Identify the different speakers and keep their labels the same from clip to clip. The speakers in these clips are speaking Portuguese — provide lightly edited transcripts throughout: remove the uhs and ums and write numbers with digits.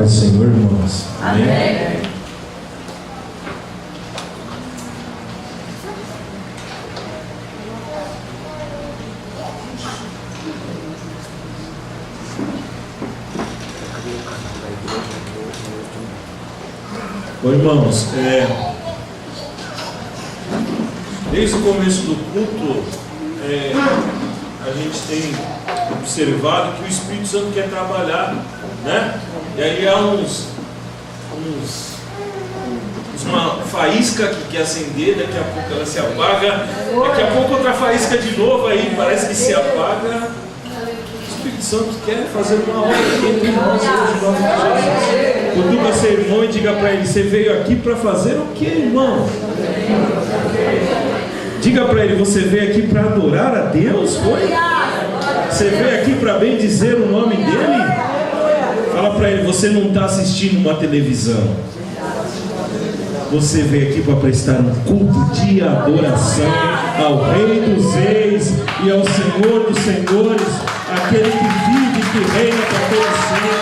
Speaker 1: paz do Senhor, irmãos. Amém. Bom, irmãos, desde o começo do culto, a gente tem observado que o Espírito Santo quer trabalhar, né? E aí há uma faísca que quer acender, daqui a pouco ela se apaga, daqui a pouco outra faísca de novo, aí parece que se apaga. O Espírito Santo quer fazer uma obra aqui entre nós hoje, em nome de Jesus. Cutuca seu irmão e diga para ele: você veio aqui para fazer o que, irmão? Diga para ele: você veio aqui para adorar a Deus? Foi? Você veio aqui para bendizer o nome dele? Fala para ele: você não está assistindo uma televisão. Você veio aqui para prestar um culto de adoração ao Rei dos Reis e ao Senhor dos Senhores, aquele que vive e que reina para todo sempre.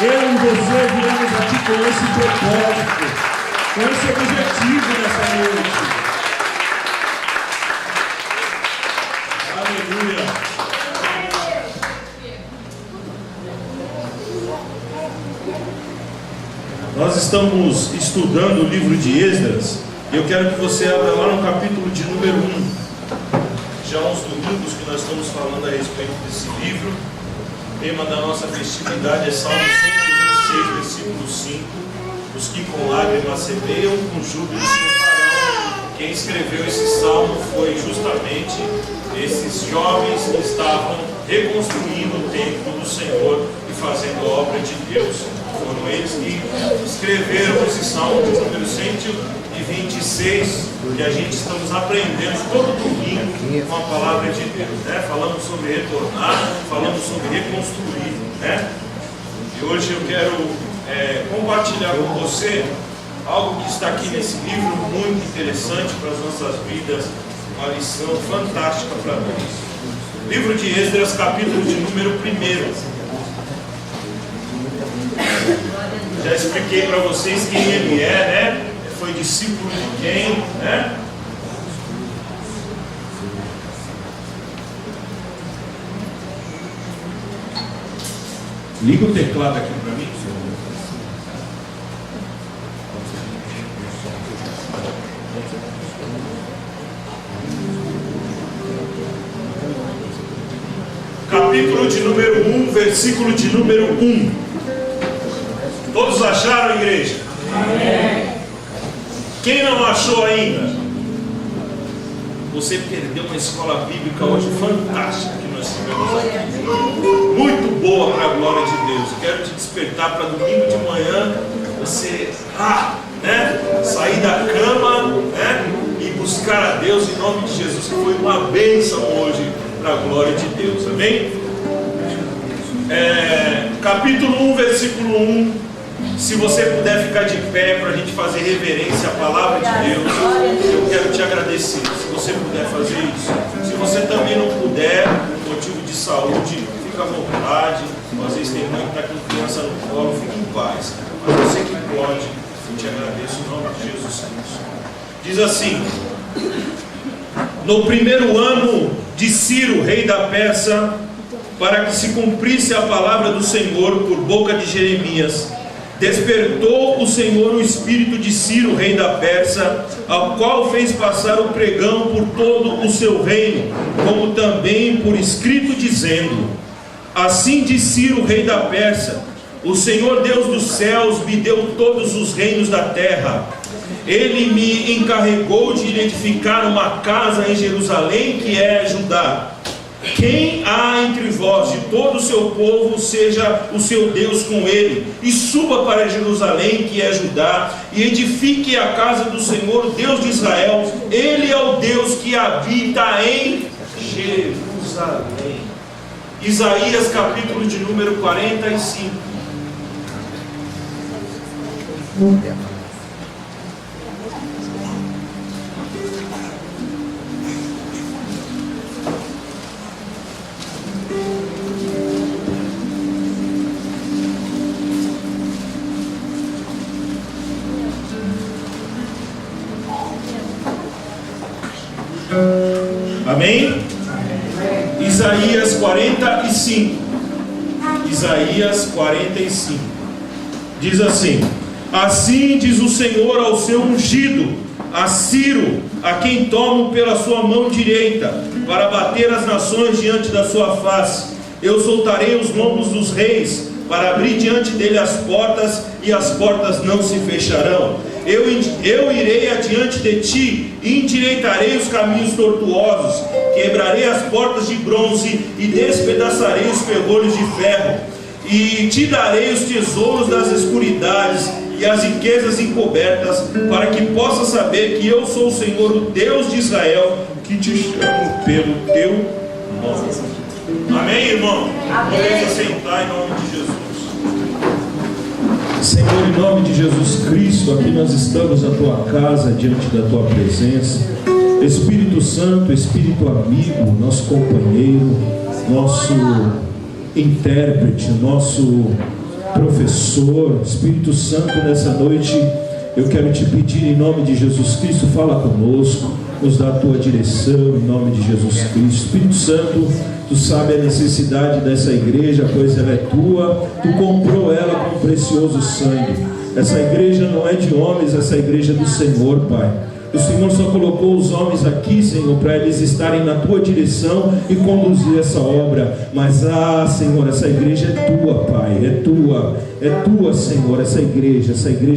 Speaker 1: Eu e você viemos aqui com esse propósito, com esse objetivo nessa noite. Aleluia. Nós estamos estudando o livro de Esdras e eu quero que você abra lá no capítulo de número 1. Já há uns domingos que nós estamos falando a respeito desse livro. O tema da nossa festividade é Salmo 126, versículo 5. Os que com lágrimas semeiam, com júbilo ceifarão. Quem escreveu esse salmo foi justamente esses jovens que estavam reconstruindo o templo do Senhor e fazendo a obra de Deus. Foram eles que escreveram esse salmo de número 126, que a gente estamos aprendendo todo domingo com a palavra de Deus, né? Falamos sobre retornar, falamos sobre reconstruir, né? E hoje eu quero compartilhar com você algo que está aqui nesse livro, muito interessante para as nossas vidas, uma lição fantástica para nós. Livro de Esdras, capítulo de número 1. Já expliquei para vocês quem ele é, né? Foi discípulo de quem, né? Liga o teclado aqui para mim. Capítulo de número 1, versículo de número 1. Todos acharam, igreja? Amém. Quem não achou ainda? Você perdeu uma escola bíblica hoje fantástica que nós tivemos aqui. Muito boa para a glória de Deus. Quero te despertar para domingo de manhã você sair da cama, né, e buscar a Deus em nome de Jesus, que foi uma bênção hoje para a glória de Deus. Amém? Capítulo 1, versículo 1. Se você puder ficar de pé para a gente fazer reverência à palavra de Deus, eu quero te agradecer. Se você puder fazer isso. Se você também não puder, por motivo de saúde, fica à vontade. Às vezes tem mãe que está com criança no colo, fique em paz. Mas você que pode, eu te agradeço em nome de Jesus Cristo. Diz assim: no primeiro ano de Ciro, rei da Pérsia, para que se cumprisse a palavra do Senhor por boca de Jeremias, despertou o Senhor o espírito de Ciro, rei da Pérsia, ao qual fez passar o pregão por todo o seu reino, como também por escrito, dizendo: assim diz Ciro, rei da Pérsia: o Senhor Deus dos céus me deu todos os reinos da terra. Ele me encarregou de edificar uma casa em Jerusalém, que é Judá. Quem há entre vós de todo o seu povo, seja o seu Deus com ele, e suba para Jerusalém, que é Judá, e edifique a casa do Senhor, Deus de Israel. Ele é o Deus que habita em Jerusalém. Isaías, capítulo de número 45. Amém? Isaías 45. Isaías 45. Diz assim: assim diz o Senhor ao seu ungido, a Ciro, a quem tomo pela sua mão direita, para bater as nações diante da sua face. Eu soltarei os lombos dos reis, para abrir diante dele as portas, e as portas não se fecharão. Eu irei adiante de ti, e endireitarei os caminhos tortuosos, quebrarei as portas de bronze, e despedaçarei os ferrolhos de ferro, e te darei os tesouros das escuridades, e as riquezas encobertas, para que possa saber que eu sou o Senhor, o Deus de Israel, que te chamo pelo teu nome. Amém, irmão? Podemos sentar em nome de Jesus. Senhor, em nome de Jesus Cristo, aqui nós estamos na tua casa, diante da tua presença. Espírito Santo, Espírito amigo, nosso companheiro, nosso intérprete, nosso professor, Espírito Santo, nessa noite eu quero te pedir em nome de Jesus Cristo, fala conosco, nos dá a tua direção em nome de Jesus Cristo. Espírito Santo, tu sabe a necessidade dessa igreja, pois ela é tua, tu comprou ela com precioso sangue. Essa igreja não é de homens, essa igreja é do Senhor, Pai. O Senhor só colocou os homens aqui, Senhor, para eles estarem na tua direção e conduzir essa obra. Mas, Senhor, essa igreja é tua, Pai, é tua, Senhor, essa igreja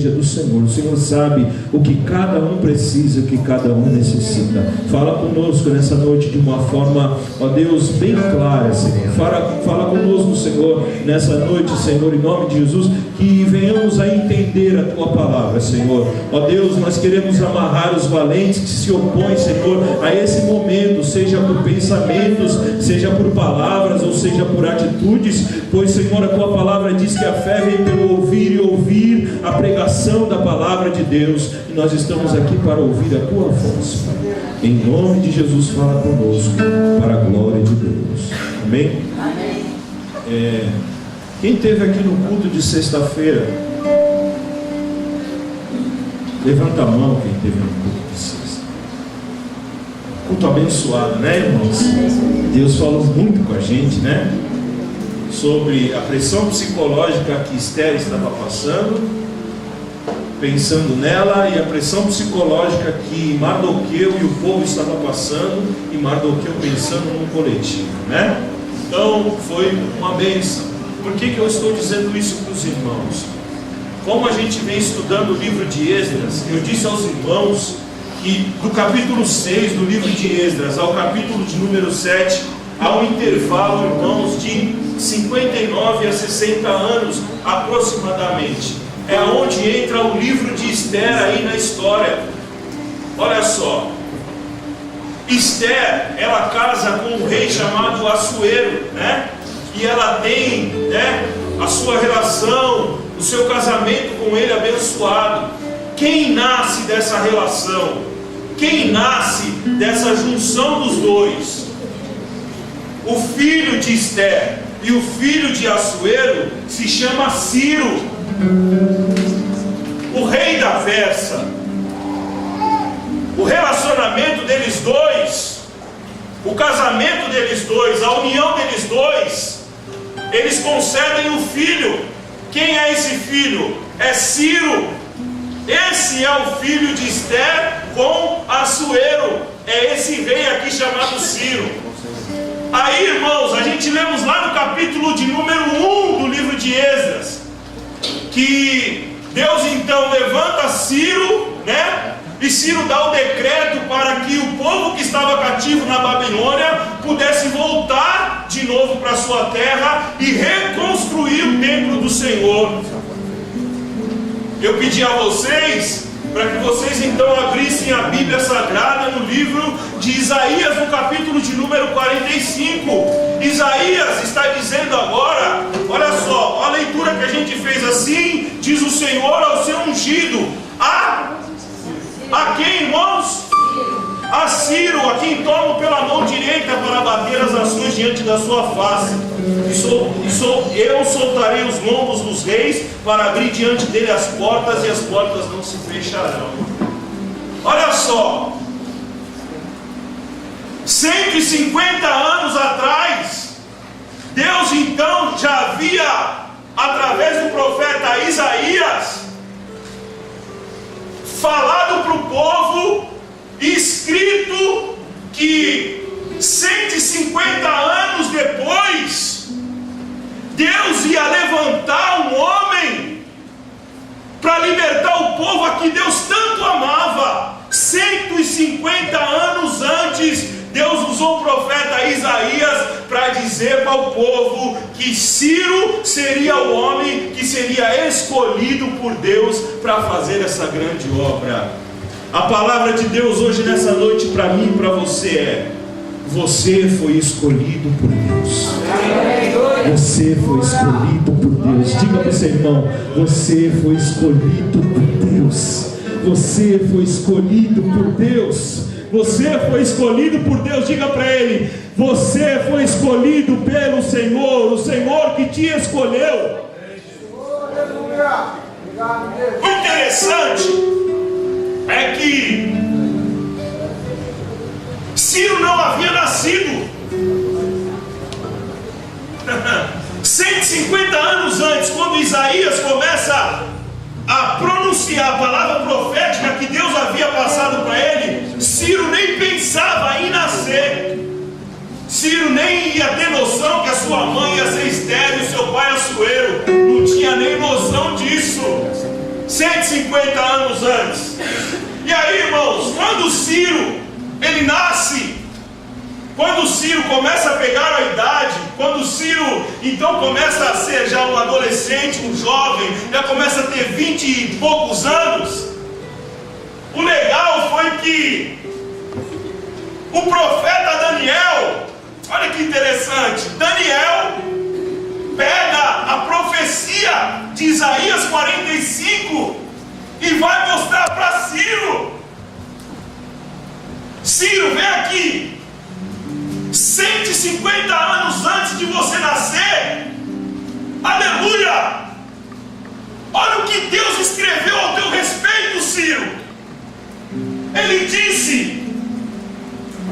Speaker 1: é do Senhor. O Senhor sabe o que cada um precisa, o que cada um necessita. Fala conosco nessa noite de uma forma, ó Deus, bem clara, Senhor. Fala conosco, Senhor, nessa noite, Senhor, em nome de Jesus, que venhamos a entender a tua palavra, Senhor. Ó Deus, nós queremos amarrar os valentes que se opõem, Senhor, a esse momento, seja por pensamentos, seja por palavras, ou seja por atitudes, pois, Senhor, a tua palavra diz que a fé vem pelo ouvir, e ouvir a pregação da palavra de Deus, e nós estamos aqui para ouvir a tua voz. Em nome de Jesus, fala conosco, para a glória de Deus. Amém? Amém. Quem esteve aqui no culto de sexta-feira, levanta a mão quem esteve no culto de sexta. Culto abençoado, né, irmãos? Deus falou muito com a gente, né? Sobre a pressão psicológica que Esther estava passando, pensando nela, e a pressão psicológica que Mardoqueu e o povo estavam passando, e Mardoqueu pensando no coletivo, né? Então foi uma bênção. Por que eu estou dizendo isso para os irmãos? Como a gente vem estudando o livro de Esdras, eu disse aos irmãos que do capítulo 6 do livro de Esdras ao capítulo de número 7, há um intervalo, irmãos, de 59 a 60 anos aproximadamente. É onde entra o livro de Esther aí na história. Olha só, Esther, ela casa com um rei chamado Assuero, né? E ela tem, né, a sua relação, o seu casamento com ele abençoado. Quem nasce dessa relação? Quem nasce dessa junção dos dois? O filho de Esther e o filho de Assuero se chama Ciro, o rei da Pérsia. O relacionamento deles dois, o casamento deles dois, a união deles dois, eles concedem o filho. Quem é esse filho? É Ciro. Esse é o filho de Esther com Assuero. É esse rei aqui chamado Ciro. Aí, irmãos, a gente lemos lá no capítulo de número 1 do livro de Esdras, que Deus então levanta Ciro, né? E Ciro dá o decreto para que o povo que estava cativo na Babilônia pudesse voltar de novo para sua terra e reconstruir o templo do Senhor. Eu pedi a vocês para que vocês então abrissem a Bíblia Sagrada no livro de Isaías, no capítulo de número 45. Isaías está dizendo agora, olha só, a leitura que a gente fez assim, diz o Senhor ao seu ungido, a quem, irmãos? A Ciro, a quem tomo pela mão direita para bater as nações diante da sua face. Eu soltarei os lombos dos reis para abrir diante dele as portas, e as portas não se fecharão. Olha só, 150 anos atrás, Deus então já havia, através do profeta Isaías, falado para o povo, escrito que 150 anos depois, Deus ia levantar um homem para libertar o povo a que Deus tanto amava. 150 anos antes, Deus usou o profeta Isaías para dizer para o povo que Ciro seria o homem que seria escolhido por Deus para fazer essa grande obra. A palavra de Deus hoje nessa noite para mim e para você é: você foi escolhido por Deus. Você foi escolhido por Deus. Diga para o seu irmão: você foi escolhido por Deus. Você foi escolhido por Deus. Você foi escolhido por Deus. Diga para ele: você foi escolhido pelo Senhor, o Senhor que te escolheu. O interessante é que Ciro não havia nascido. 150 anos antes, quando Isaías começa a pronunciar a palavra profética que Deus havia passado para ele, Ciro nem pensava em nascer. Ciro nem ia ter noção que a sua mãe ia ser estéril e seu pai açoeiro. Não tinha nem noção disso. 150 anos antes. E aí, irmãos, quando Ciro ele nasce, quando Ciro começa a pegar a idade, quando Ciro então começa a ser já um adolescente, um jovem, já começa a ter 20 e poucos anos, o legal foi que o profeta Daniel, olha que interessante, Daniel pega a profecia de Isaías 45 e vai mostrar para Ciro. Ciro, vem aqui. 150 anos antes de você nascer, aleluia, olha o que Deus escreveu ao teu respeito, Ciro. Ele disse,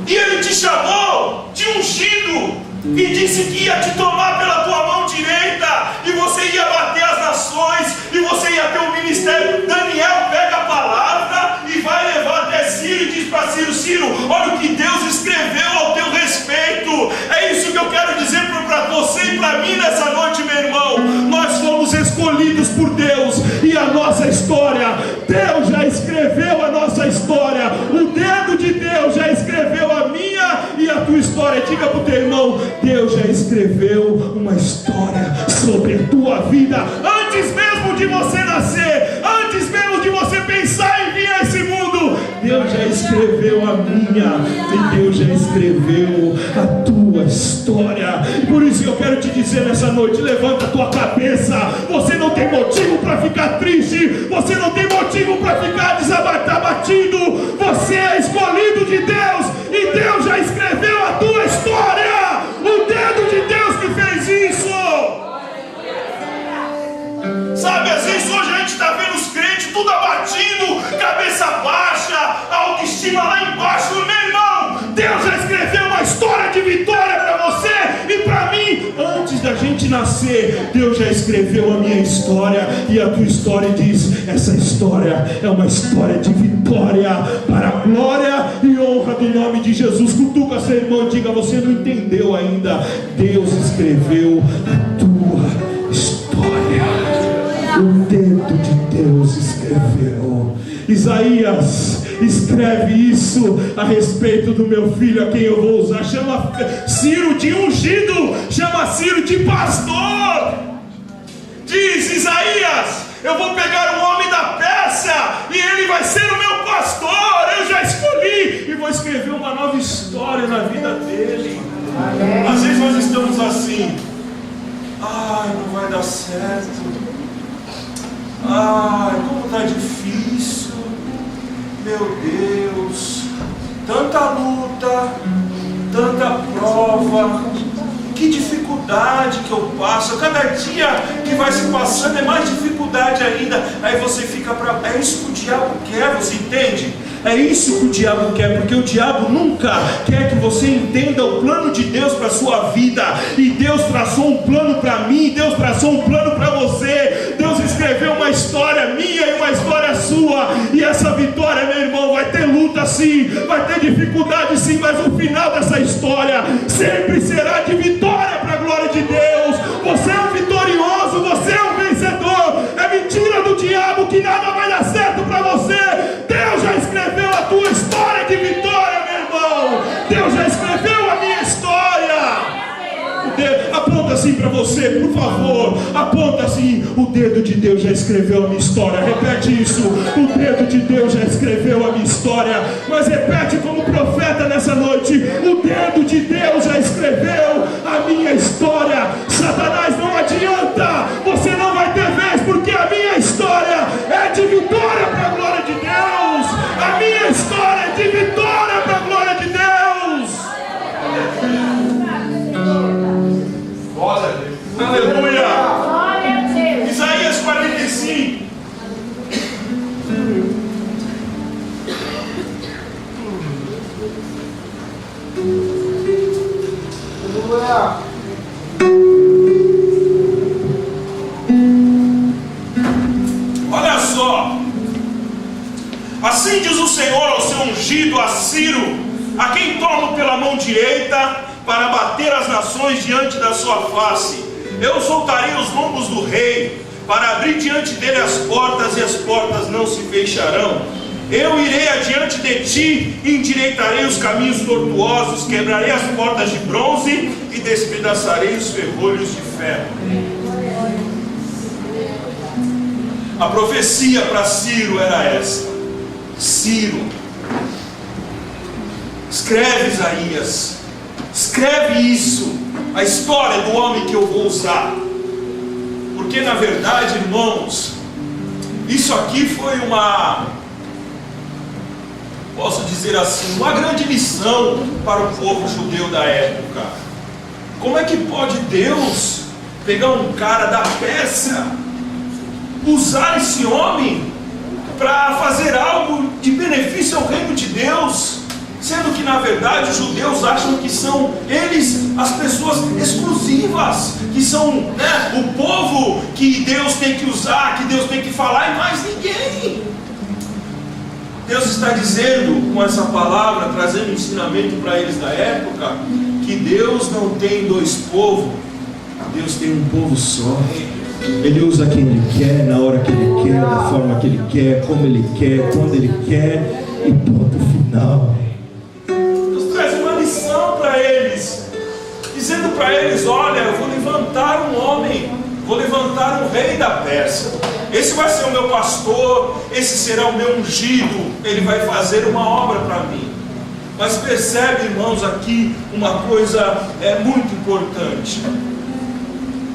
Speaker 1: e ele te chamou de ungido, e disse que ia te tomar pela tua mão direita, e você ia bater as nações, e você ia ter um ministério. Daniel pega a palavra e vai levar até Ciro e diz para Ciro: Ciro, olha o que Deus escreveu ao teu respeito. É isso que eu quero dizer para você e para mim nessa noite, meu irmão. Nós fomos escolhidos por Deus, e a nossa história, Deus já escreveu a nossa história. O dedo de Deus já escreveu a minha e a tua história. Diga para o teu irmão: Deus já escreveu uma história sobre a tua vida antes mesmo de você nascer, antes mesmo de você pensar em vir a esse mundo. Deus já escreveu a minha e Deus já escreveu a tua história. Por isso que eu quero te dizer nessa noite: levanta a tua cabeça. Você não tem motivo para ficar triste, você não tem motivo para ficar abatido. Você é escolhido de Deus e Deus já escreveu a tua história. O dedo de Deus que fez isso. Sabe, às vezes hoje a gente está vendo os crentes tudo abatido, cabeça baixa, autoestima lá embaixo. Meu irmão, Deus já escreveu uma história de vitória para você e para mim. Antes da gente nascer, Deus já escreveu a minha história, e a tua história diz: essa história é uma história de vitória para a glória e honra do nome de Jesus. Cutuca seu irmão, diga: você não entendeu ainda. Deus escreveu a tua história. O dedo de Deus escreveu. Isaías escreve isso a respeito do meu filho, a quem eu vou usar. Chama Ciro de ungido, chama Ciro de pastor. Diz Isaías: eu vou pegar um homem da Pérsia e ele vai ser o meu pastor. Eu já escolhi e vou escrever uma nova história na vida dele. Amém. Às vezes nós estamos assim: ai, não vai dar certo. Ai, como está difícil. Meu Deus, tanta luta, tanta prova, que dificuldade que eu passo. Cada dia que vai se passando é mais dificuldade ainda. Aí você fica para... É isso que o diabo quer, você entende? É isso que o diabo quer, porque o diabo nunca quer que você entenda o plano de Deus para a sua vida. E Deus traçou um plano para mim, Deus traçou um plano para você. Deus escreveu uma história minha e uma história sua. E essa vitória, meu irmão, vai ter luta sim, vai ter dificuldade sim, mas o final dessa história sempre será de vitória para a glória de Deus. Você é um vitorioso, você é um vencedor. É mentira do diabo que nada vai dar certo para você. Deus já escreveu a tua história de vitória, meu irmão. Deus já escreveu a minha história. Aponta assim para você, por favor. Aponta assim: o dedo de Deus já escreveu a minha história. Repete isso: o dedo de Deus já escreveu a minha história. Mas repete como profeta nessa noite: o dedo de Deus já escreveu a minha história. Satanás, não adianta, você não vai ter vez, porque a minha história é de vitória para a glória de Deus. A minha história é de vitória para a glória de Deus. Aleluia! Isaías 45. Olha só. Assim diz o Senhor ao seu ungido, a Ciro, a quem tomo pela mão direita para bater as nações diante da sua face. Eu soltarei os lombos do rei, para abrir diante dele as portas, e as portas não se fecharão. Eu irei adiante de ti, endireitarei os caminhos tortuosos, quebrarei as portas de bronze e despedaçarei os ferrolhos de ferro. A profecia para Ciro era essa: Ciro, escreve, Isaías, escreve isso, a história do homem que eu vou usar. Porque na verdade, irmãos, isso aqui foi posso dizer assim, uma grande lição para o povo judeu da época. Como é que pode Deus pegar um cara da Pérsia, usar esse homem para fazer algo de benefício ao reino de Deus, sendo que na verdade os judeus acham que são eles as pessoas exclusivas, que são o povo que Deus tem que usar, que Deus tem que falar, e mais ninguém. Deus está dizendo com essa palavra, trazendo um ensinamento para eles da época, que Deus não tem dois povos, Deus tem um povo só. Ele usa quem Ele quer, na hora que Ele quer, da forma que Ele quer, como Ele quer, quando Ele quer, e ponto final. Deus traz uma lição para eles, dizendo para eles: olha, eu vou levantar um homem, vou levantar um rei da Pérsia. Esse vai ser o meu pastor, esse será o meu ungido, ele vai fazer uma obra para mim. Mas percebe, irmãos, aqui uma coisa muito importante.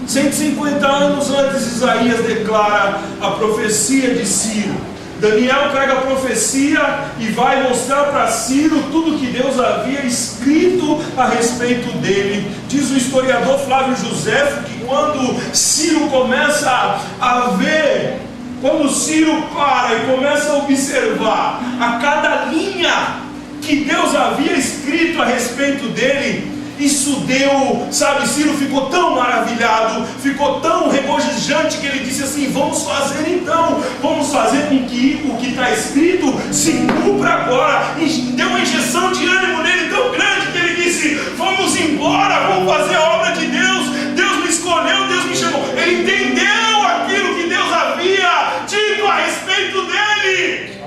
Speaker 1: 150 anos antes, Isaías declara a profecia de Ciro. Daniel pega a profecia e vai mostrar para Ciro tudo que Deus havia escrito a respeito dele. Diz o historiador Flávio Josefo que quando Ciro começa a ver, quando Ciro para e começa a observar a cada linha que Deus havia escrito a respeito dele, isso deu, Ciro ficou tão maravilhado, ficou tão regozijante, que ele disse assim: vamos fazer então, vamos fazer com que o que está escrito se cumpra agora. E deu uma injeção de ânimo nele tão grande que ele disse: vamos embora, vamos fazer a obra de Deus. Deus me escolheu, Deus me chamou. Ele entendeu aquilo que Deus havia dito a respeito dele.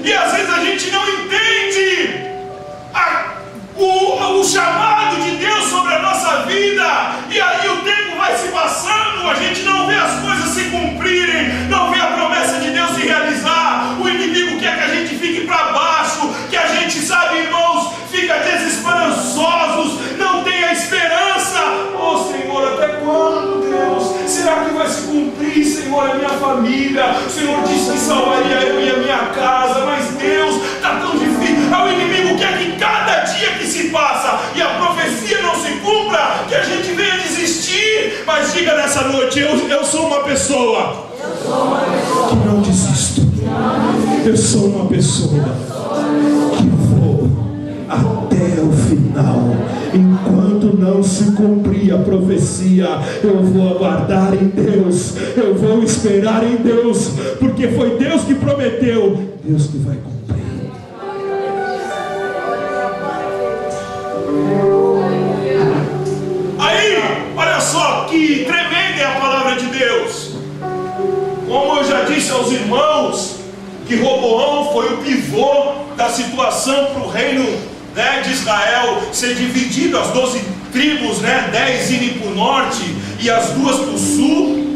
Speaker 1: E às vezes a gente não entende o chamado de Deus sobre a nossa vida, e aí o tempo vai se passando, a gente não vê as coisas se cumprirem, não vê a promessa de Deus se realizar. O inimigo quer que a gente fique para baixo, que a gente, irmãos, fica desesperançosos, não tenha esperança. Oh Senhor, até quando, Deus? Será que vai se cumprir, Senhor, a minha família? O Senhor disse que salvaria eu e a minha casa, mas Deus, está tão difícil. O inimigo quer que cada dia que se passa e a profecia não se cumpra, que a gente venha desistir. Mas diga nessa noite: eu sou uma pessoa que não desisto.
Speaker 2: Eu sou uma pessoa que vou até o final. Enquanto não se cumprir a profecia, eu vou aguardar em Deus, eu vou esperar em Deus, porque foi Deus que prometeu, Deus que vai cumprir.
Speaker 1: Aí, olha só que tremenda é a palavra de Deus. Como eu já disse aos irmãos, que Roboão foi o pivô da situação para o reino, né, de Israel ser dividido, as 12 tribos, né, 10 irem para o norte e as 2 para o sul.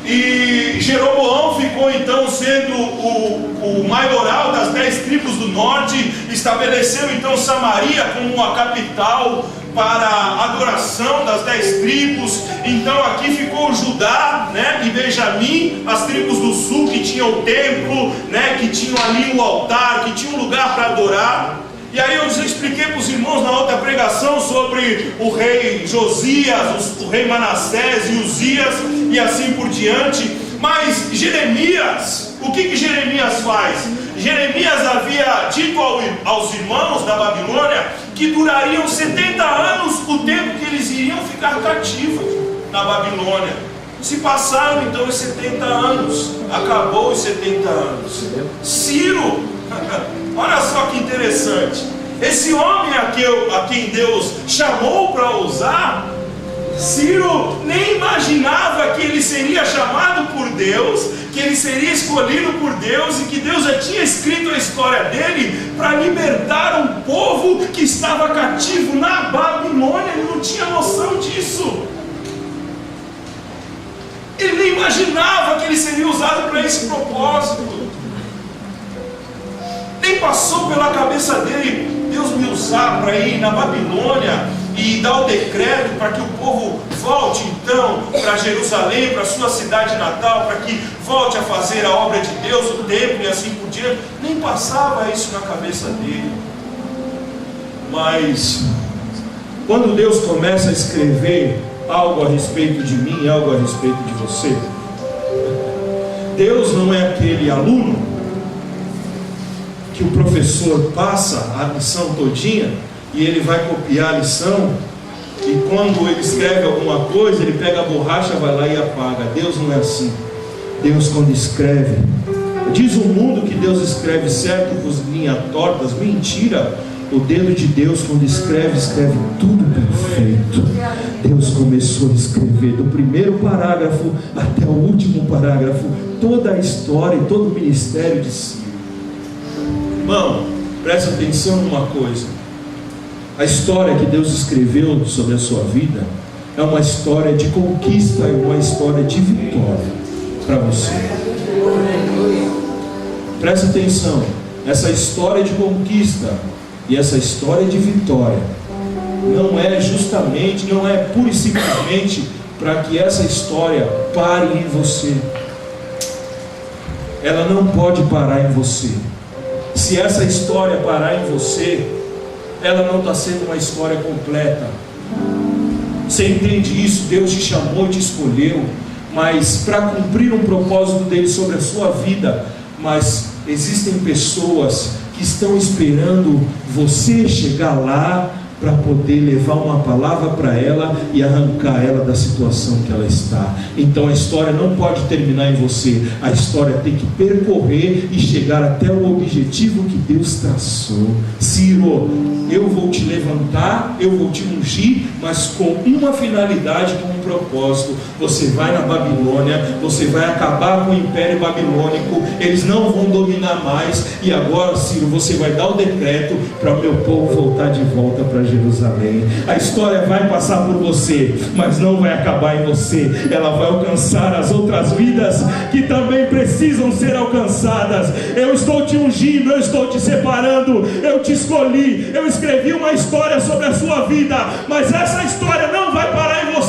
Speaker 1: E Jeroboão ficou então sendo o maioral das 10 tribos do norte, estabeleceu então Samaria como a capital para a adoração das 10 tribos. Então aqui ficou Judá, né, e Benjamim, as tribos do sul que tinham o templo, né, que tinham ali o altar, que tinham um lugar para adorar. E aí eu expliquei para os irmãos na outra pregação sobre o rei Josias, o rei Manassés e Uzias e assim por diante. Mas Jeremias, o que Jeremias faz? Jeremias havia dito aos irmãos da Babilônia que durariam 70 anos o tempo que eles iriam ficar cativos na Babilônia. Se passaram então os 70 anos, acabou os 70 anos. Ciro, olha só que interessante, esse homem a quem Deus chamou para usar, Ciro nem imaginava que ele seria chamado por Deus, que ele seria escolhido por Deus e que Deus já tinha escrito a história dele para libertar um povo que estava cativo na Babilônia. Ele não tinha noção disso. Ele nem imaginava que ele seria usado para esse propósito. Nem passou pela cabeça dele Deus me usar para ir na Babilônia e dar o decreto para que o povo volte então para Jerusalém, para a sua cidade natal, para que volte a fazer a obra de Deus, o templo e assim por diante. Nem passava isso na cabeça dele. Mas quando Deus começa a escrever algo a respeito de mim, algo a respeito de você, Deus não é aquele aluno que o professor passa a lição todinha e ele vai copiar a lição, e quando ele escreve alguma coisa, ele pega a borracha, vai lá e apaga. Deus não é assim. Deus, quando escreve, diz o mundo que Deus escreve certo com linhas tortas. Mentira. O dedo de Deus, quando escreve, escreve tudo perfeito. Deus começou a escrever do primeiro parágrafo até o último parágrafo toda a história e todo o ministério de si. Irmão, presta atenção numa coisa. A história que Deus escreveu sobre a sua vida é uma história de conquista e uma história de vitória para você. Presta atenção. Essa história de conquista e essa história de vitória não é justamente, não é pura e simplesmente para que essa história pare em você. Ela não pode parar em você. Se essa história parar em você, ela não está sendo uma história completa. Você entende isso? Deus te chamou, te escolheu, mas para cumprir um propósito dele sobre a sua vida. Mas existem pessoas que estão esperando você chegar lá para poder levar uma palavra para ela e arrancar ela da situação que ela está. Então a história não pode terminar em você. A história tem que percorrer e chegar até o objetivo que Deus traçou. Ciro, eu vou te levantar, eu vou te ungir, mas com uma finalidade, com um propósito. Você vai na Babilônia, você vai acabar com o Império Babilônico, eles não vão dominar mais, e agora, Ciro, você vai dar o decreto para o meu povo voltar de volta para Jerusalém. A história vai passar por você, mas não vai acabar em você. Ela vai alcançar as outras vidas que também precisam ser alcançadas. Eu estou te ungindo, eu estou te separando, eu te escolhi, eu escrevi uma história sobre a sua vida, mas essa história não vai parar em você.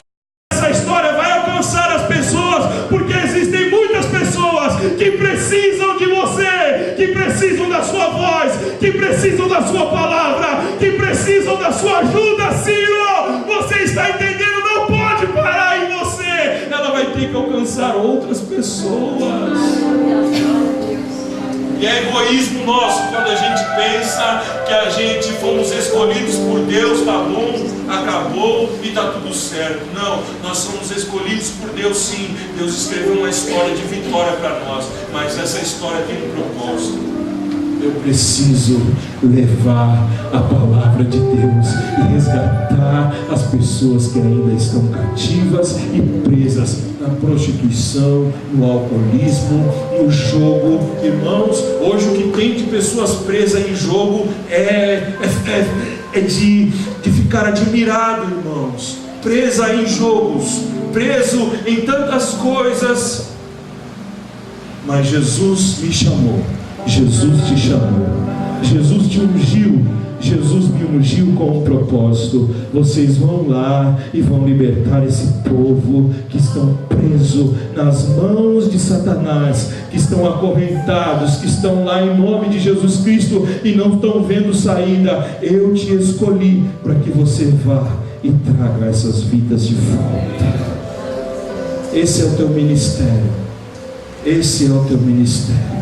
Speaker 1: Essa história vai alcançar as pessoas, porque existem muitas pessoas que precisam de você, que precisam da sua voz, que precisam da sua palavra, que precisam da sua ajuda. Ciro, você está entendendo? Não pode parar em você. Ela vai ter que alcançar outras pessoas. E é egoísmo nosso quando a gente pensa que a gente fomos escolhidos por Deus, tá bom, acabou e tá tudo certo. Não, nós somos escolhidos por Deus sim. Deus escreveu uma história de vitória para nós, mas essa história tem um propósito.
Speaker 2: Eu preciso levar a palavra de Deus e resgatar as pessoas que ainda estão cativas e presas na prostituição, no alcoolismo, no jogo. Irmãos, hoje o que tem de pessoas presas em jogo é de ficar admirado, irmãos. Presa em jogos, preso em tantas coisas. Mas Jesus me chamou. Jesus te chamou, Jesus te ungiu, Jesus me ungiu com um propósito. Vocês vão lá e vão libertar esse povo que estão preso nas mãos de Satanás, que estão acorrentados, que estão lá em nome de Jesus Cristo e não estão vendo saída. Eu te escolhi para que você vá e traga essas vidas de volta. Esse é o teu ministério, esse é o teu ministério.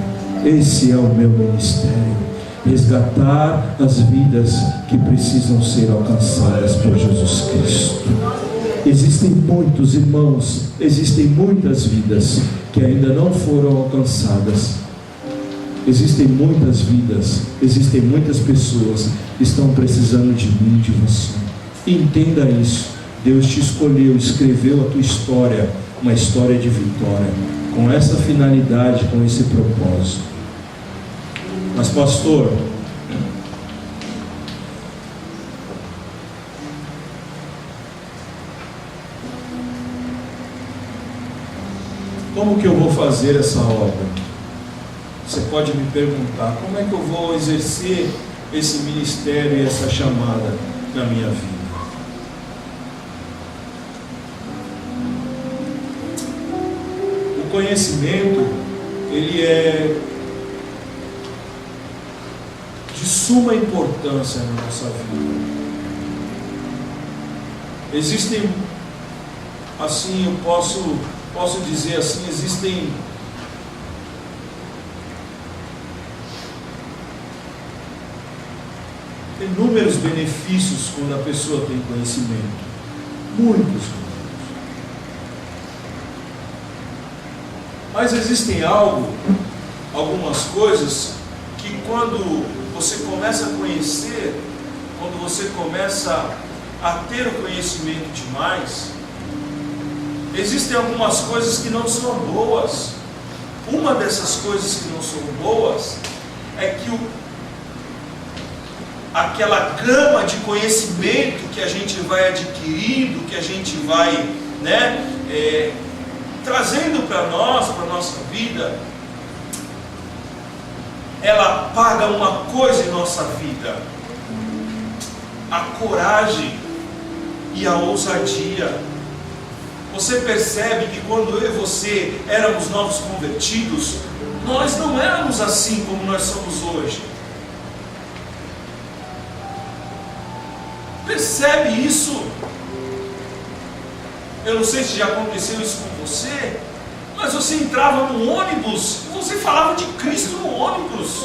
Speaker 2: Esse é o meu ministério, resgatar as vidas que precisam ser alcançadas por Jesus Cristo. Existem muitos irmãos, existem muitas vidas que ainda não foram alcançadas. Existem muitas vidas, existem muitas pessoas que estão precisando de mim, de você. Entenda isso. Deus te escolheu, escreveu a tua história, uma história de vitória, com essa finalidade, com esse propósito. Mas pastor, como que eu vou fazer essa obra? Você pode me perguntar, como é que eu vou exercer esse ministério e essa chamada na minha vida? O conhecimento, ele é de suma importância na nossa vida. Existem, assim, eu posso dizer assim, existem inúmeros benefícios quando a pessoa tem conhecimento. Muitos. Mas existem algumas coisas que quando você começa a conhecer, quando você começa a ter o conhecimento demais, existem algumas coisas que não são boas. Uma dessas coisas que não são boas é que aquela gama de conhecimento que a gente vai adquirindo, que a gente vai trazendo para nós, para a nossa vida, ela apaga uma coisa em nossa vida: a coragem e a ousadia. Você percebe que quando eu e você éramos novos convertidos, nós não éramos assim como nós somos hoje. Percebe isso? Eu não sei se já aconteceu isso com você, mas você entrava no ônibus, você falava de Cristo no ônibus.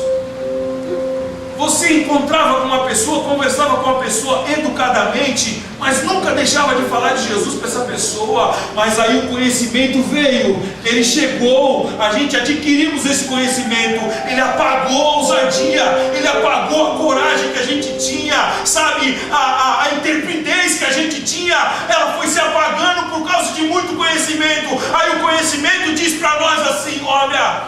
Speaker 2: Você encontrava com uma pessoa, conversava com uma pessoa educadamente, mas nunca deixava de falar de Jesus para essa pessoa. Mas aí o conhecimento veio, ele chegou, a gente adquirimos esse conhecimento, ele apagou a ousadia, ele apagou a coragem que a gente tinha, sabe, a intrepidez que a gente tinha, ela foi se apagando por causa de muito conhecimento. Aí o conhecimento diz para nós assim: olha,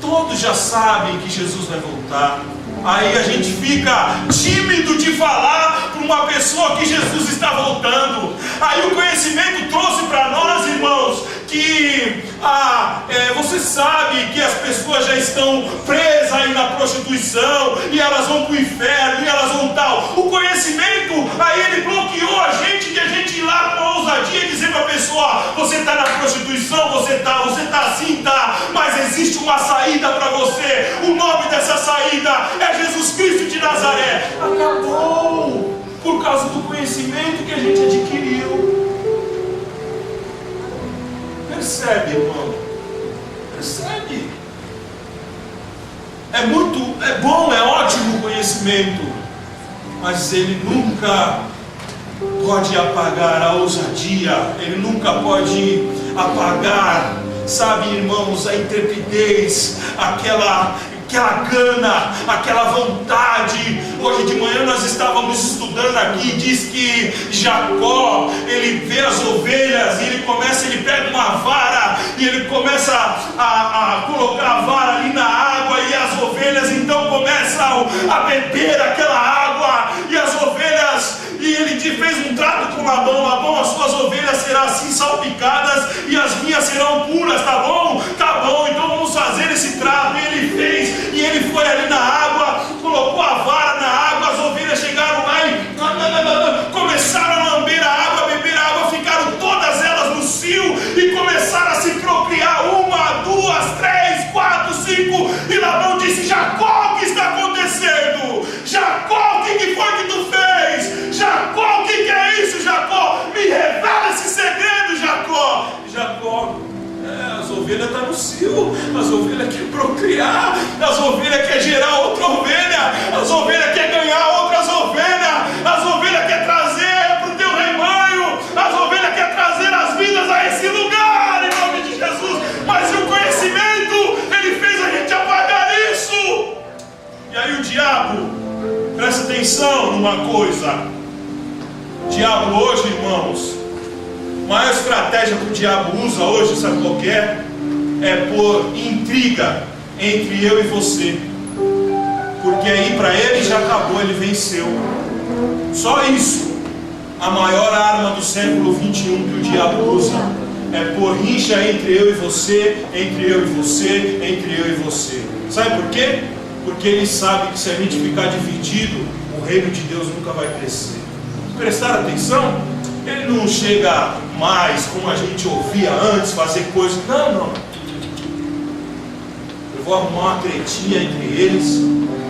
Speaker 2: todos já sabem que Jesus vai voltar. Aí a gente fica tímido de falar para uma pessoa que Jesus está voltando. Aí o conhecimento trouxe para nós, irmãos, que você sabe que as pessoas já estão presas aí na prostituição, e elas vão para o inferno, e elas vão tal. O conhecimento, aí ele bloqueou a gente, de a gente ir lá com ousadia e dizer para a pessoa: você está na prostituição, você está assim, tá, mas existe uma saída para você. O nome dessa saída é Jesus Cristo de Nazaré. Acabou por causa do conhecimento que a gente adquiriu. Percebe, irmão? Percebe?
Speaker 1: é bom, é ótimo o conhecimento, mas ele nunca pode apagar a ousadia, ele nunca pode apagar, sabe, irmãos, a intrepidez, aquela gana, aquela vontade. Hoje de manhã nós estávamos estudando aqui, diz que Jacó, ele vê as ovelhas e ele pega uma vara e ele começa a colocar a vara ali na água, e as ovelhas então começam a beber aquela água, e as ovelhas, e ele fez um trato com Labão: as suas ovelhas serão assim salpicadas e as minhas serão puras, tá bom? Tá bom, então vamos fazer esse trato. E ele fez, e ele foi ali na água, colocou a vara na água, as ovelhas chegaram lá e começaram a lamber a água, a beber a água, ficaram todas elas no cio e começaram a se procriar, 1, 2, 3, 4, 5, e Labão disse: Jacó, o que está acontecendo? Jacó, o que foi que tu fez? Jacó, o que é isso, Jacó? Me revela esse segredo, Jacó. Jacó: as ovelhas estão no cio, as ovelhas querem procriar, as ovelhas querem gerar outra ovelha, as ovelhas querem ganhar outras ovelhas, as ovelhas querem trazer para o teu rebanho, as ovelhas querem trazer as vidas a esse lugar, em nome de Jesus. Mas o conhecimento, ele fez a gente apagar isso. E aí o diabo, presta atenção numa coisa, o diabo hoje, irmãos, a maior estratégia que o diabo usa hoje, sabe qual que é? É pôr intriga entre eu e você, porque aí para ele já acabou, ele venceu. Só isso. A maior arma do século 21 que o diabo usa é pôr rixa entre eu e você, entre eu e você, entre eu e você. Sabe por quê? Porque ele sabe que se a gente ficar dividido, o reino de Deus nunca vai crescer. Prestaram atenção? Ele não chega mais como a gente ouvia antes, fazer coisas. Não. Eu vou arrumar uma tretinha entre eles,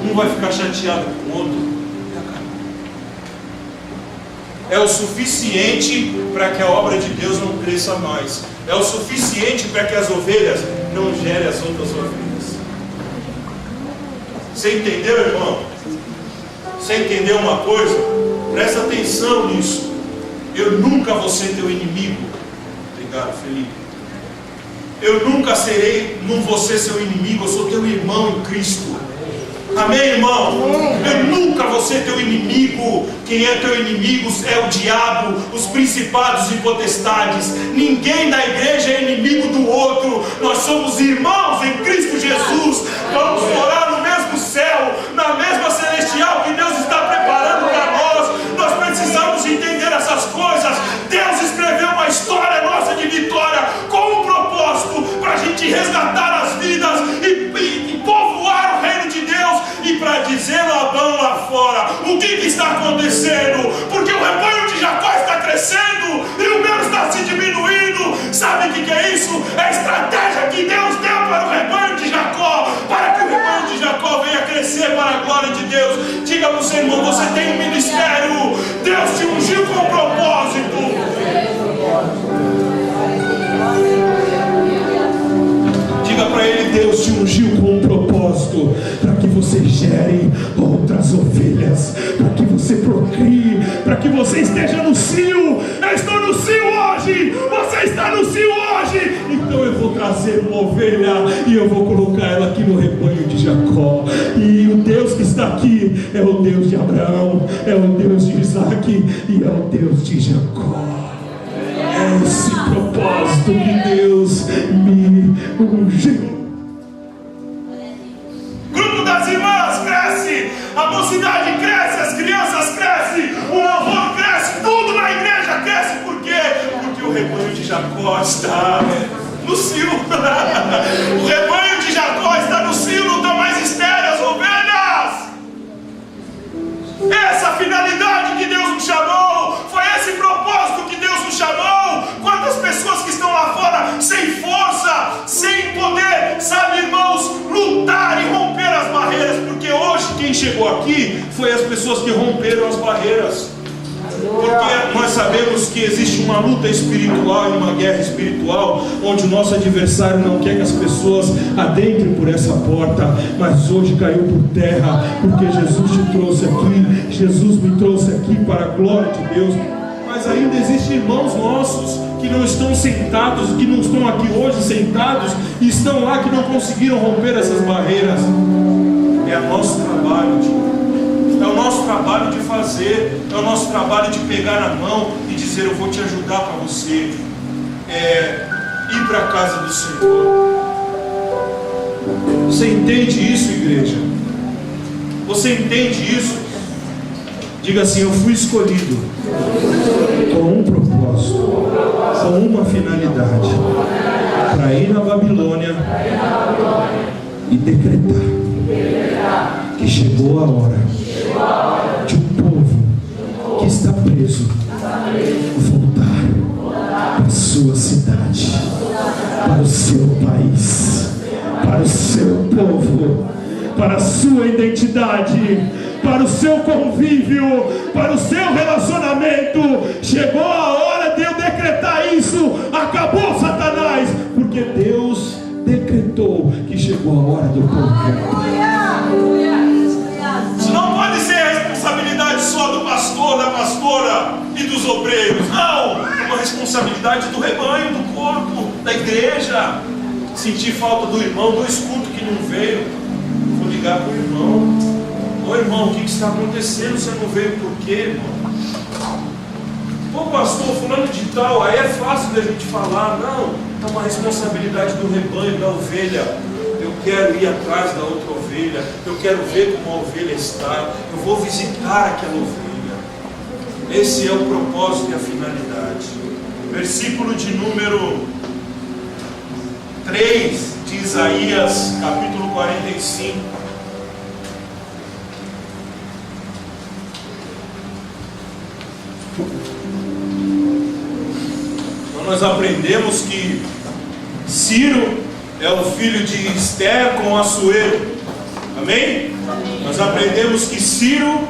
Speaker 1: um vai ficar chateado com o outro. É o suficiente para que a obra de Deus não cresça mais. É o suficiente para que as ovelhas não gerem as outras ovelhas. Você entendeu, irmão? Você entendeu uma coisa? Presta atenção nisso. Eu nunca vou ser teu inimigo. Obrigado, Felipe. Eu nunca não vou ser seu inimigo. Eu sou teu irmão em Cristo. Amém, irmão? Eu nunca vou ser teu inimigo. Quem é teu inimigo é o diabo, os principados e potestades. Ninguém na igreja é inimigo do outro. Nós somos irmãos em Cristo Jesus. Vamos morar no mesmo céu, na mesma celestial que Deus está preparando para nós. Nós precisamos entender essas coisas. Deus escreveu uma história nossa de vitória com um propósito para a gente resgatar as vidas e povoar o reino de Deus, e para dizer Labão lá fora: o que está acontecendo? Porque o rebanho de Jacó está crescendo e o meu está se diminuindo. Sabe o que é isso? É a estratégia que Deus deu para o rebanho de Jacó, para que o rebanho de Jacó venha crescer para a glória de Deus. Diga para o seu irmão: você tem um ministério, Deus te ungiu com um propósito. Diga para ele: Deus te ungiu com um propósito, para que você gere outras ovelhas, para que você procrie, para que você esteja no cio. Eu estou no cio hoje, você está no cio hoje, então eu vou trazer uma ovelha e eu vou colocar ela aqui no rebanho de Jacó. E o Deus que está aqui é o Deus de Abraão, é o Deus de Isaac e é o Deus de Jacó. É esse propósito que Deus me ungiu. Grupo das irmãs cresce, a mocidade cresce, as crianças crescem, o louvor cresce, tudo na igreja cresce. Por quê? Porque o rebanho de Jacó está no cio. O rebanho de Jacó está no cio, não estão mais estéreis as ovelhas. Essa finalidade que Deus nos chamou, foi esse propósito que Deus nos chamou. Quantas pessoas que estão lá fora sem força, sem poder, sabe, irmãos, lutar e romper as barreiras, porque hoje quem chegou aqui foi as pessoas que romperam as barreiras. Porque nós sabemos que existe uma luta espiritual e uma guerra espiritual, onde o nosso adversário não quer que as pessoas adentrem por essa porta, mas hoje caiu por terra, porque Jesus te trouxe aqui, Jesus me trouxe aqui para a glória de Deus. Mas ainda existem irmãos nossos que não estão sentados, que não estão aqui hoje sentados, e estão lá que não conseguiram romper essas barreiras. É o nosso trabalho, é o nosso trabalho de fazer, é o nosso trabalho de pegar na mão e dizer: eu vou te ajudar para você ir para a casa do Senhor. Você entende isso, igreja? Você entende isso? Diga assim: eu fui escolhido com um propósito, com uma finalidade, para ir na Babilônia e decretar que chegou a hora de um povo que está preso voltar para a sua cidade, para o seu país, para o seu povo, para a sua identidade, para o seu convívio, para o seu relacionamento. Chegou a hora de eu decretar isso. Acabou, Satanás, porque Deus decretou que chegou a hora do povo. Isso não pode ser a responsabilidade só do pastor, da pastora e dos obreiros. Não, é uma responsabilidade do rebanho, do corpo, da igreja. Sentir falta do irmão, do escuto que não veio, vou ligar para o irmão: ô irmão, o que está acontecendo? Você não veio por quê, irmão? Pô, pastor, fulano de tal. Aí é fácil da gente falar. Não, é uma responsabilidade do rebanho, da ovelha. Eu quero ir atrás da outra ovelha, eu quero ver como a ovelha está, eu vou visitar aquela ovelha. Esse é o propósito e a finalidade. Versículo de número 3 de Isaías, capítulo 45. Então nós aprendemos que Ciro é o filho de Esther com Assuero. Amém? Nós aprendemos que Ciro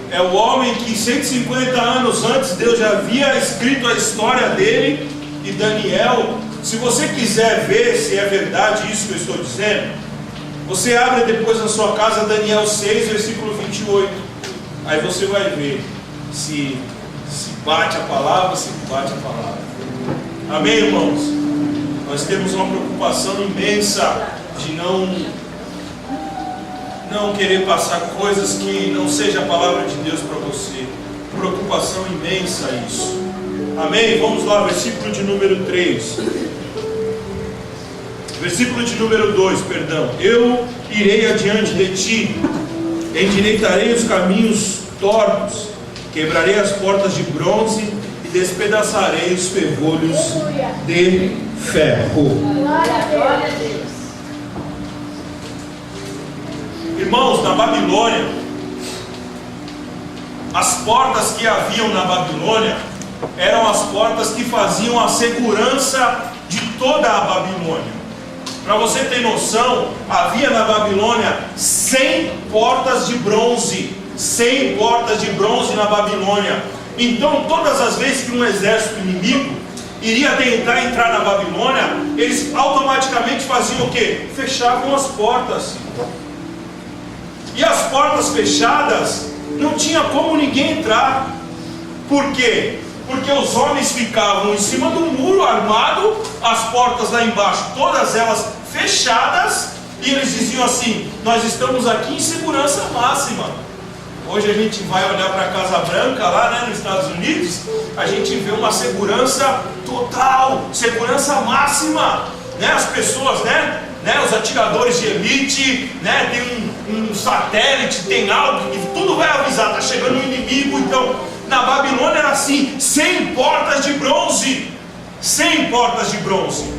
Speaker 1: é o homem que 150 anos antes Deus já havia escrito a história dele. E Daniel, se você quiser ver se é verdade isso que eu estou dizendo, você abre depois na sua casa Daniel 6, versículo 28. Aí você vai ver se bate a palavra, se bate a palavra. Amém, irmãos? Nós temos uma preocupação imensa de não querer passar coisas que não seja a palavra de Deus para você. Preocupação imensa isso. Amém? Vamos lá, versículo de número 3. Versículo de número 2, perdão. Eu irei adiante de ti, endireitarei os caminhos tortos, quebrarei as portas de bronze e despedaçarei os ferrolhos de ferro.
Speaker 3: Glória a Deus.
Speaker 1: Irmãos, na Babilônia, as portas que haviam na Babilônia eram as portas que faziam a segurança de toda a Babilônia. Para você ter noção, havia na Babilônia 100 portas de bronze. 100 portas de bronze na Babilônia. Então, todas as vezes que um exército inimigo iria tentar entrar na Babilônia, eles automaticamente faziam o quê? Fechavam as portas. E as portas fechadas, não tinha como ninguém entrar. Por quê? Porque os homens ficavam em cima do muro armado, as portas lá embaixo, todas elas fechadas, e eles diziam assim: nós estamos aqui em segurança máxima. Hoje a gente vai olhar para a Casa Branca lá, né, nos Estados Unidos, a gente vê uma segurança total, segurança máxima, né? As pessoas, né, os atiradores de elite, né, tem um satélite, tem algo que tudo vai avisar, está chegando um inimigo. Então, na Babilônia era assim, 100 portas de bronze, 100 portas de bronze.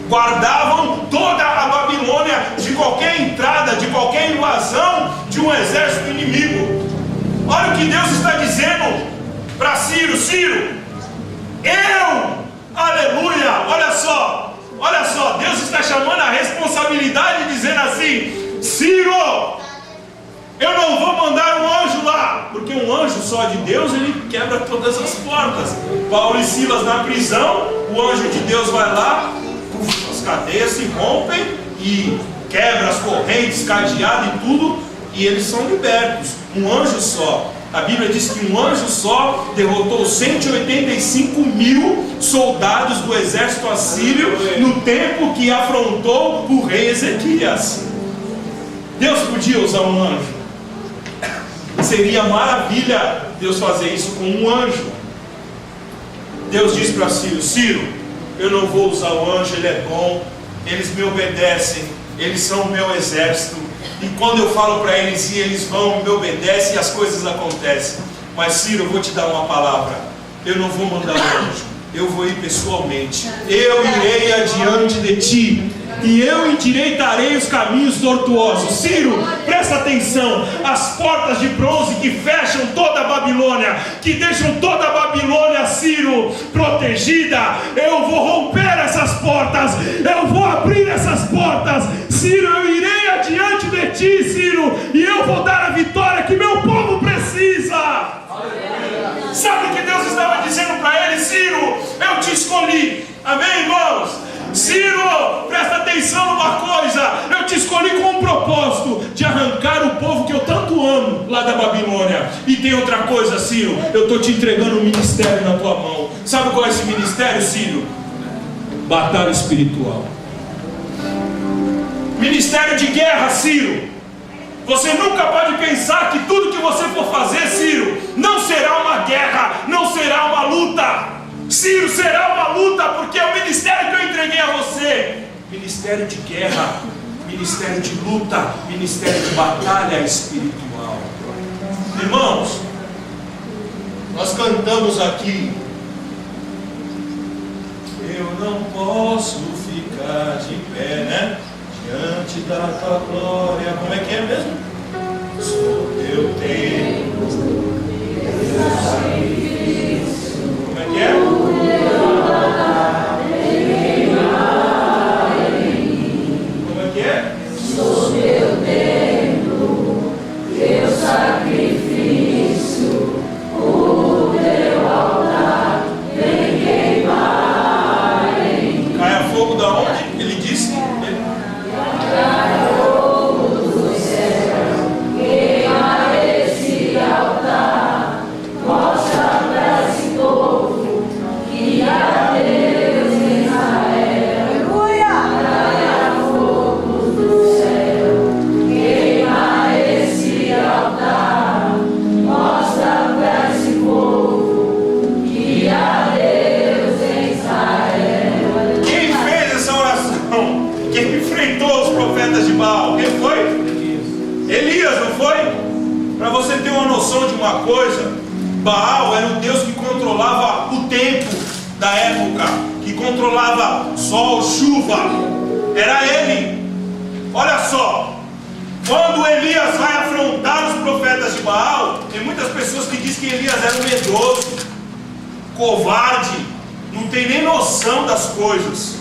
Speaker 1: Guardavam toda a Babilônia de qualquer entrada, de qualquer invasão de um exército inimigo. Olha o que Deus está dizendo para Ciro: Ciro, aleluia, olha só, Deus está chamando a responsabilidade, dizendo assim: Ciro, eu não vou mandar um anjo lá, porque um anjo só de Deus, ele quebra todas as portas. Paulo e Silas na prisão, o anjo de Deus vai lá, as cadeias se rompem e quebra as correntes, cadeado e tudo, e eles são libertos. Um anjo só. A Bíblia diz que um anjo só derrotou 185.000 soldados do exército assírio no tempo que afrontou o rei Ezequias. Deus podia usar um anjo. Seria maravilha Deus fazer isso com um anjo. Deus diz para Ciro: Ciro, eu não vou usar o anjo, ele é bom, eles me obedecem, eles são o meu exército, e quando eu falo para eles e eles vão, me obedecem e as coisas acontecem. Mas Ciro, eu vou te dar uma palavra: eu não vou mandar o anjo, eu vou ir pessoalmente, eu irei adiante de ti, e eu endireitarei os caminhos tortuosos. Ciro, presta atenção: as portas de bronze que fecham toda a Babilônia, que deixam toda a Babilônia, Ciro, protegida, eu vou romper essas portas, eu vou abrir essas portas. Ciro, eu irei adiante de ti, Ciro, e eu vou dar a vitória que meu povo precisa. Sabe o que Deus estava dizendo para ele? Ciro, eu te escolhi. Amém, irmãos? Ciro, presta atenção numa coisa: eu te escolhi com um propósito de arrancar o povo que eu tanto amo lá da Babilônia. E tem outra coisa, Ciro, eu estou te entregando um ministério na tua mão. Sabe qual é esse ministério, Ciro? Batalha espiritual. Ministério de guerra, Ciro. Você nunca pode pensar que tudo que você for fazer, Ciro, não será uma guerra, não será uma luta. Ciro, será uma luta, porque é o ministério que eu entreguei a você. Ministério de guerra, ministério de luta, ministério de batalha espiritual. Irmãos, nós cantamos aqui: eu não posso ficar de pé, né? Diante da tua glória. Como é que é mesmo? Sou teu tempo. Como é que é? Como é que é?
Speaker 3: Sou teu templo, teu sacrifício, o teu altar vem queimar em mim.
Speaker 1: Caia fogo da onde? Ele disse.
Speaker 3: Caia fogo do céu, queima esse altar, mostra pra esse povo que há Deus em Israel. Aleluia! Caia fogo do céu, queima esse altar, mostra pra esse povo que há Deus em Israel.
Speaker 1: Quem fez essa oração? Quem enfrentou os profetas de Baal? Quem foi? Elias, não foi? Para você ter uma noção de uma coisa, Baal era o Deus que controlava o tempo da época, que controlava sol, chuva. Era ele. Olha só, quando Elias vai afrontar os profetas de Baal, tem muitas pessoas que dizem que Elias era um medroso, covarde, não tem nem noção das coisas.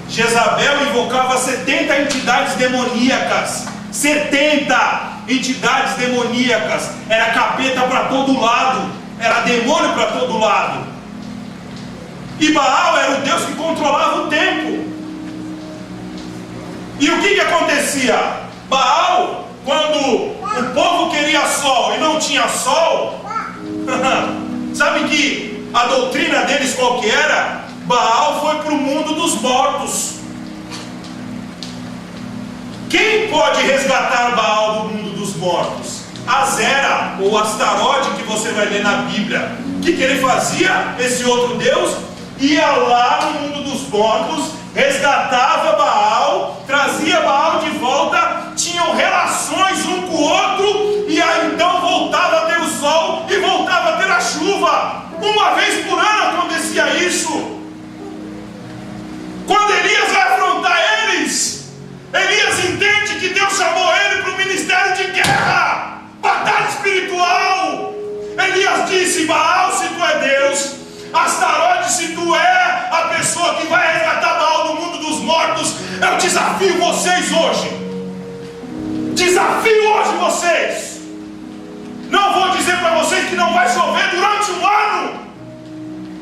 Speaker 1: Jezabel invocava 70 entidades demoníacas. 70 entidades demoníacas. Era capeta para todo lado, era demônio para todo lado. E Baal era o Deus que controlava o tempo. E o que acontecia? Baal, quando o povo queria sol e não tinha sol, sabe que a doutrina deles qual que era? Baal foi para o mundo dos mortos. Quem pode resgatar Baal do mundo dos mortos? Azera, ou Astarote, que você vai ler na Bíblia. O que ele fazia? Esse outro Deus ia lá no mundo dos mortos, resgatava Baal, trazia Baal de volta, tinham relações um com o outro, e aí então voltava a ter o sol e voltava a ter a chuva. Uma vez por ano acontecia isso. Quando Elias vai afrontar eles, Elias entende que Deus chamou ele para o ministério de guerra, batalha espiritual. Elias disse: Baal, se tu é Deus, Astarote, se tu é a pessoa que vai resgatar Baal do mundo dos mortos, eu desafio vocês hoje. Desafio hoje vocês. Não vou dizer para vocês que não vai chover durante um ano.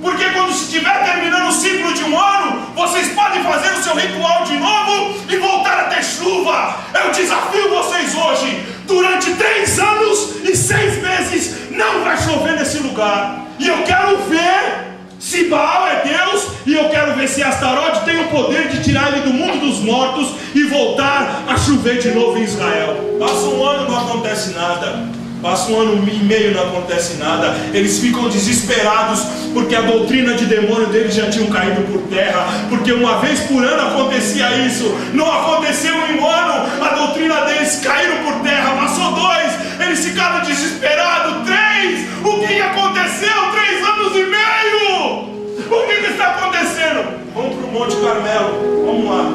Speaker 1: Porque quando estiver terminando o ciclo de um ano, vocês podem fazer o seu ritual de novo e voltar a ter chuva. Eu desafio vocês hoje. Durante 3 anos e 6 meses não vai chover nesse lugar. E eu quero ver se Baal é Deus, e eu quero ver se Astarote tem o poder de tirar ele do mundo dos mortos e voltar a chover de novo em Israel. Passa um ano e não acontece nada. Passa um ano e meio e não acontece nada. Eles ficam desesperados porque a doutrina de demônio deles já tinham caído por terra. Porque uma vez por ano acontecia isso. Não aconteceu em um ano. A doutrina deles caiu por terra. Passou 2, eles ficaram desesperados. 3, o que aconteceu? 3 anos e meio. O que está acontecendo? Vamos para o Monte Carmelo. Vamos lá.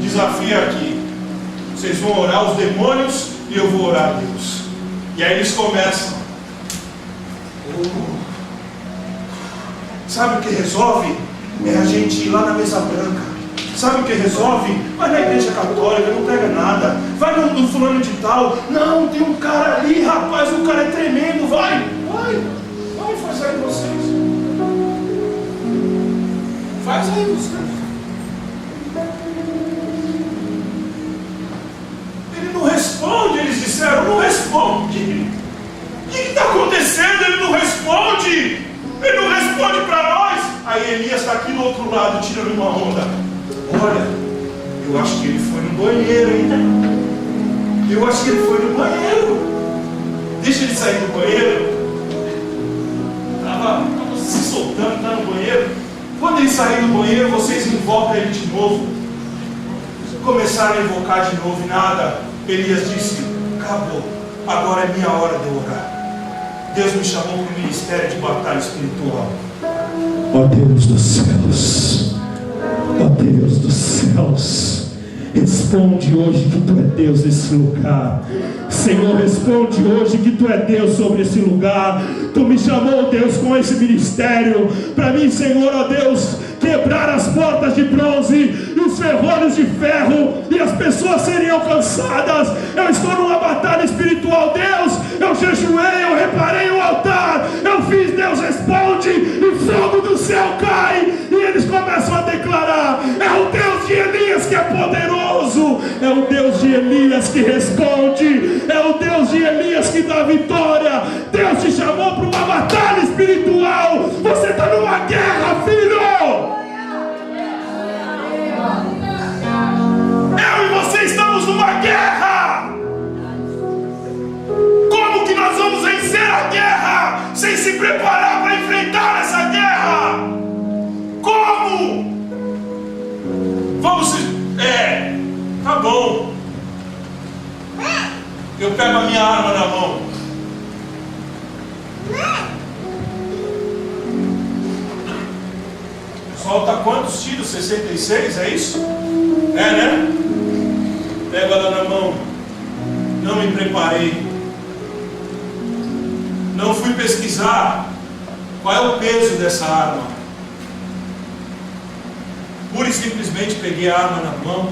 Speaker 1: Desafio aqui. Vocês vão orar os demônios e eu vou orar a Deus. E aí eles começam. Sabe o que resolve? É a gente ir lá na mesa branca. Sabe o que resolve? Vai na igreja católica, não pega nada. Vai no fulano de tal. Não, tem um cara ali, rapaz, o cara é tremendo. Vai, faz aí vocês. Faz aí vocês. Não responde, eles disseram, não responde. O que está acontecendo? Ele não responde. Ele não responde para nós. Aí Elias está aqui do outro lado, tirando uma onda. Olha, eu acho que ele foi no banheiro, hein? Eu acho que ele foi no banheiro. Deixa ele sair do banheiro. Estava se soltando, está no banheiro. Quando ele sair do banheiro, vocês invocam ele de novo. Começaram a invocar de novo e nada. Elias disse, acabou, agora é minha hora de orar. Deus me chamou para o ministério de batalha espiritual.
Speaker 2: Ó Deus dos céus, ó Deus dos céus, responde hoje que Tu é Deus nesse lugar. Senhor, responde hoje que Tu é Deus sobre esse lugar. Tu me chamou, Deus, com esse ministério, para mim, Senhor, ó Deus, quebrar as portas de bronze e os ferrolhos de ferro, e as pessoas serem alcançadas. Eu estou numa batalha espiritual, Deus. Eu jejuei, eu reparei o altar, eu fiz, Deus responde, e fogo do céu cai, e eles começam a declarar: é o Deus de Elias que é poderoso, é o Deus de Elias que responde, é o Deus de Elias que dá vitória. Deus te chamou para uma batalha espiritual. Você está numa guerra, filho. Eu e você estamos numa guerra. Como que nós vamos vencer a guerra sem se preparar para enfrentar essa guerra? Como? Vamos se... tá bom. Eu pego a minha arma na mão. Solta quantos tiros? 66, é isso? É, né? Pego ela na mão. Não me preparei. Não fui pesquisar qual é o peso dessa arma. Pura e simplesmente peguei a arma na mão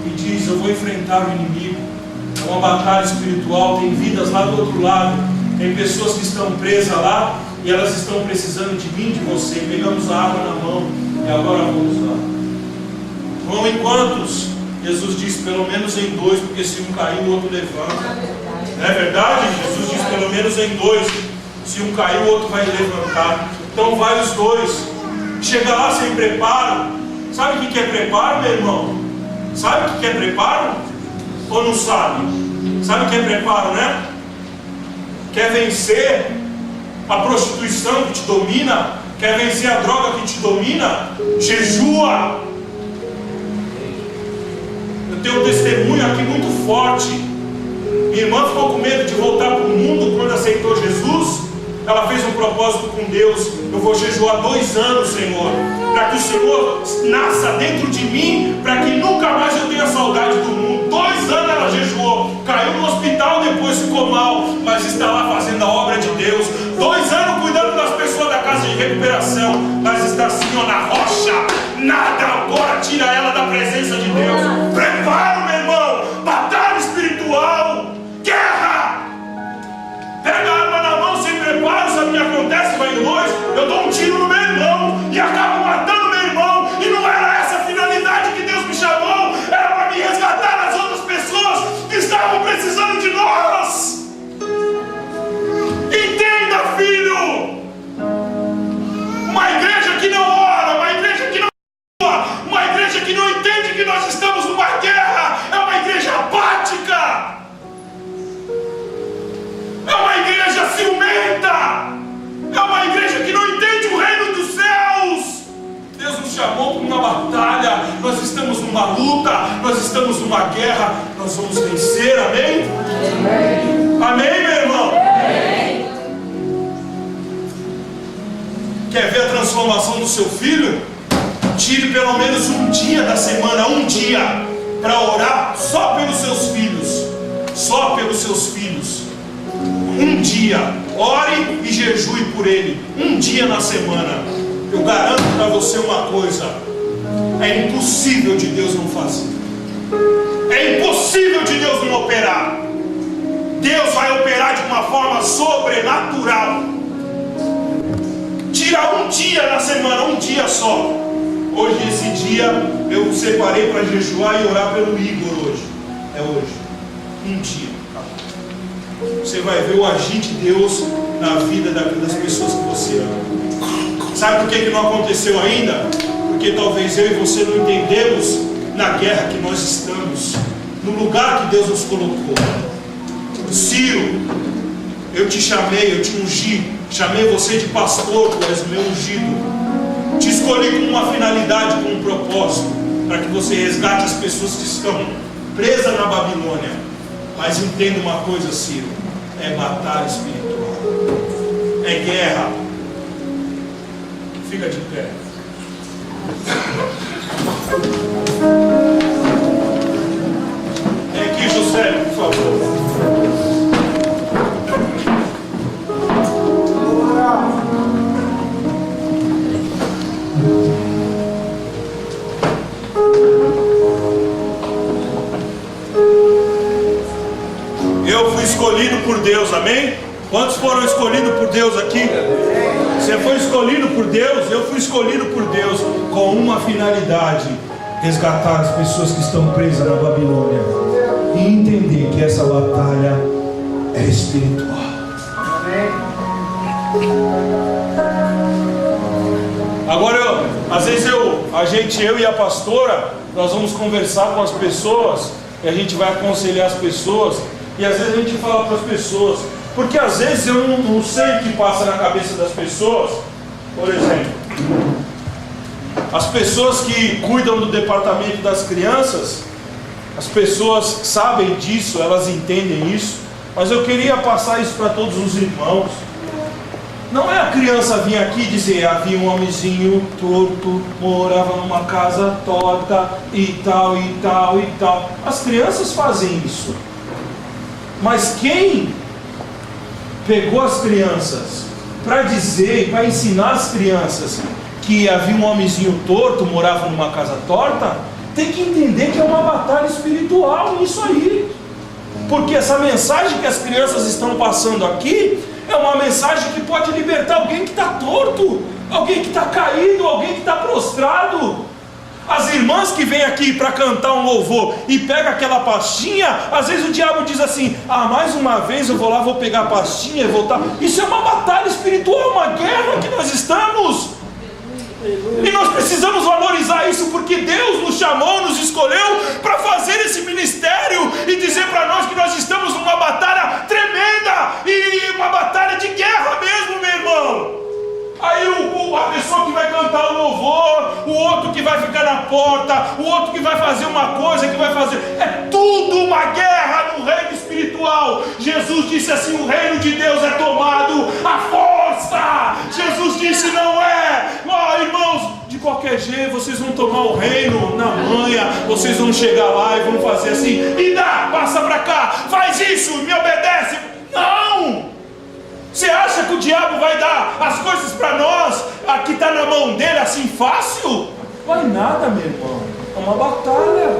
Speaker 2: e diz: eu vou enfrentar o inimigo. É uma batalha espiritual, tem vidas lá do outro lado, tem pessoas que estão presas lá e elas estão precisando de mim, de você. Pegamos a arma na mão e agora vamos lá. Vão em quantos? Jesus diz: pelo menos em 2, porque se um cair o outro levanta. Não é verdade? Jesus diz: pelo menos em 2, se um cair o outro vai levantar. Então vai os 2. Chega lá sem preparo. Sabe o que é preparo, meu irmão? Sabe o que é preparo? Ou não sabe? Sabe o que é preparo, né? Quer vencer a prostituição que te domina? Quer vencer a droga que te domina? Jejua. Eu tenho um testemunho aqui muito forte. Minha irmã ficou com medo de voltar para o mundo quando aceitou Jesus. Ela fez um propósito com Deus: eu vou jejuar 2 anos, Senhor, para que o Senhor nasça dentro de mim, para que nunca mais eu tenha saudade do mundo. 2 anos ela jejuou, caiu no hospital, depois ficou mal, mas está lá fazendo a obra de Deus. 2 anos cuidando das pessoas da casa de recuperação, mas está assim, ó, na rocha. Nada agora tira ela da presença de Deus. Prepara, meu irmão, batalha espiritual, guerra. Pega
Speaker 1: chamou para uma batalha, nós estamos numa luta, nós estamos numa guerra, nós vamos vencer, amém? Amém, amém, meu irmão? Amém. Quer ver a transformação do seu filho? Tire pelo menos um dia da semana, um dia, para orar só pelos seus filhos. Só pelos seus filhos. Um dia, ore e jejue por ele. Um dia na semana. Eu garanto para você uma coisa: é impossível de Deus não fazer. É impossível de Deus não operar. Deus vai operar de uma forma sobrenatural. Tira um dia na semana, um dia só. Hoje, esse dia, eu separei para jejuar e orar pelo Igor hoje. É hoje. Um dia. Você vai ver o agir de Deus na vida das pessoas que você ama. Sabe por que não aconteceu ainda? Porque talvez eu e você não entendemos na guerra que nós estamos, no lugar que Deus nos colocou. Ciro, eu te chamei, eu te ungi, chamei você de pastor, tu és meu ungido. Te escolhi com uma finalidade, com um propósito, para que você resgate as pessoas que estão presas na Babilônia. Mas entenda uma coisa, Ciro: é batalha espiritual, é guerra. Fica de pé. Vem aqui, José, por favor. Eu fui escolhido por Deus, amém? Quantos foram escolhidos por Deus aqui? Você foi escolhido por Deus, eu fui escolhido por Deus com uma finalidade: resgatar as pessoas que estão presas na Babilônia e entender que essa batalha é espiritual. Agora, às vezes eu e a pastora, nós vamos conversar com as pessoas e a gente vai aconselhar as pessoas. E às vezes a gente fala para as pessoas, porque às vezes eu não sei o que passa na cabeça das pessoas. Por exemplo, as pessoas que cuidam do departamento das crianças, as pessoas sabem disso, elas entendem isso, mas eu queria passar isso para todos os irmãos. Não é a criança vir aqui e dizer: havia um homenzinho torto, morava numa casa torta e tal, e tal, e tal. As crianças fazem isso. Mas quem pegou as crianças para dizer, para ensinar as crianças que havia um homenzinho torto, morava numa casa torta, tem que entender que é uma batalha espiritual nisso aí. Porque essa mensagem que as crianças estão passando aqui é uma mensagem que pode libertar alguém que está torto, alguém que está caído, alguém que está prostrado. As irmãs que vêm aqui para cantar um louvor e pega aquela pastinha, às vezes o diabo diz assim: mais uma vez eu vou lá, vou pegar a pastinha e voltar. Isso é uma batalha espiritual, uma guerra que nós estamos. E nós precisamos valorizar isso, porque Deus nos chamou, nos escolheu para fazer esse ministério e dizer para nós que nós estamos numa batalha tremenda e uma batalha de guerra mesmo, meu irmão. Aí a pessoa que vai cantar o louvor, o outro que vai ficar na porta, o outro que vai fazer uma coisa, que vai fazer... É tudo uma guerra no reino espiritual. Jesus disse assim: o reino de Deus é tomado à força. Jesus disse: não é. Irmãos, de qualquer jeito vocês vão tomar o reino na manha. Vocês vão chegar lá e vão fazer assim: e dá, passa pra cá, faz isso, me obedece. Não! Você acha que o diabo vai dar as coisas para nós, que está na mão dele, assim fácil? Vai nada, meu irmão. É uma batalha,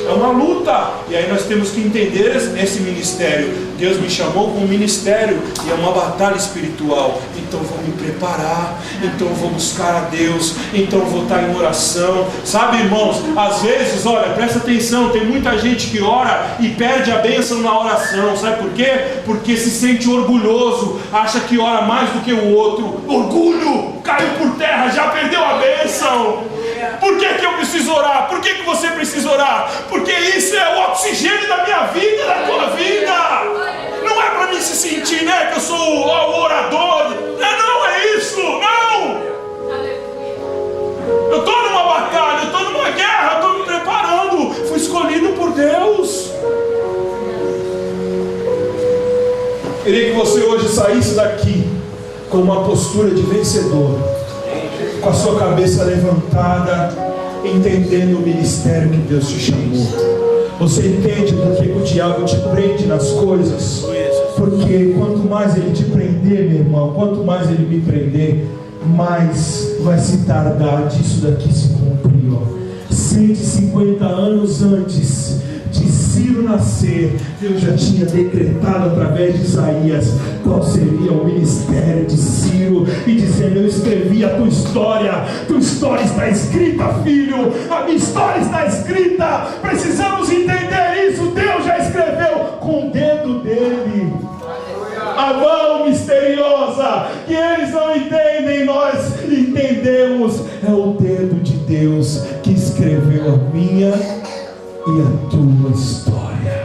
Speaker 1: é uma luta. E aí nós temos que entender esse ministério. Deus me chamou com um ministério e é uma batalha espiritual. Então eu vou me preparar, então eu vou buscar a Deus, então eu vou estar em oração. Sabe, irmãos, às vezes, olha, presta atenção, tem muita gente que ora e perde a bênção na oração. Sabe por quê? Porque se sente orgulhoso, acha que ora mais do que o outro. Orgulho, caiu por terra, já perdeu a bênção. Por que eu preciso orar? Por que você precisa orar? Porque isso é o oxigênio da minha vida, da tua vida. Não é para mim se sentir, né, que eu sou o orador. Não é isso, não. Eu estou numa
Speaker 2: Queria que você hoje saísse daqui com uma postura de vencedor, com a sua cabeça levantada, entendendo o ministério que Deus te chamou. Você entende por que o diabo te prende nas coisas? Porque quanto mais ele te prender, meu irmão, quanto mais ele me prender, mais vai se tardar disso daqui se cumprir. 150 anos antes de Ciro nascer, Deus já tinha decretado através de Isaías qual seria o ministério de Ciro, e dizendo: eu escrevi a tua história está escrita, filho, a minha história está escrita. Precisamos entender isso. Deus já escreveu com o dedo dele, a mão misteriosa que eles não entendem, nós entendemos. É o dedo de Deus que escreveu a minha e a tua história.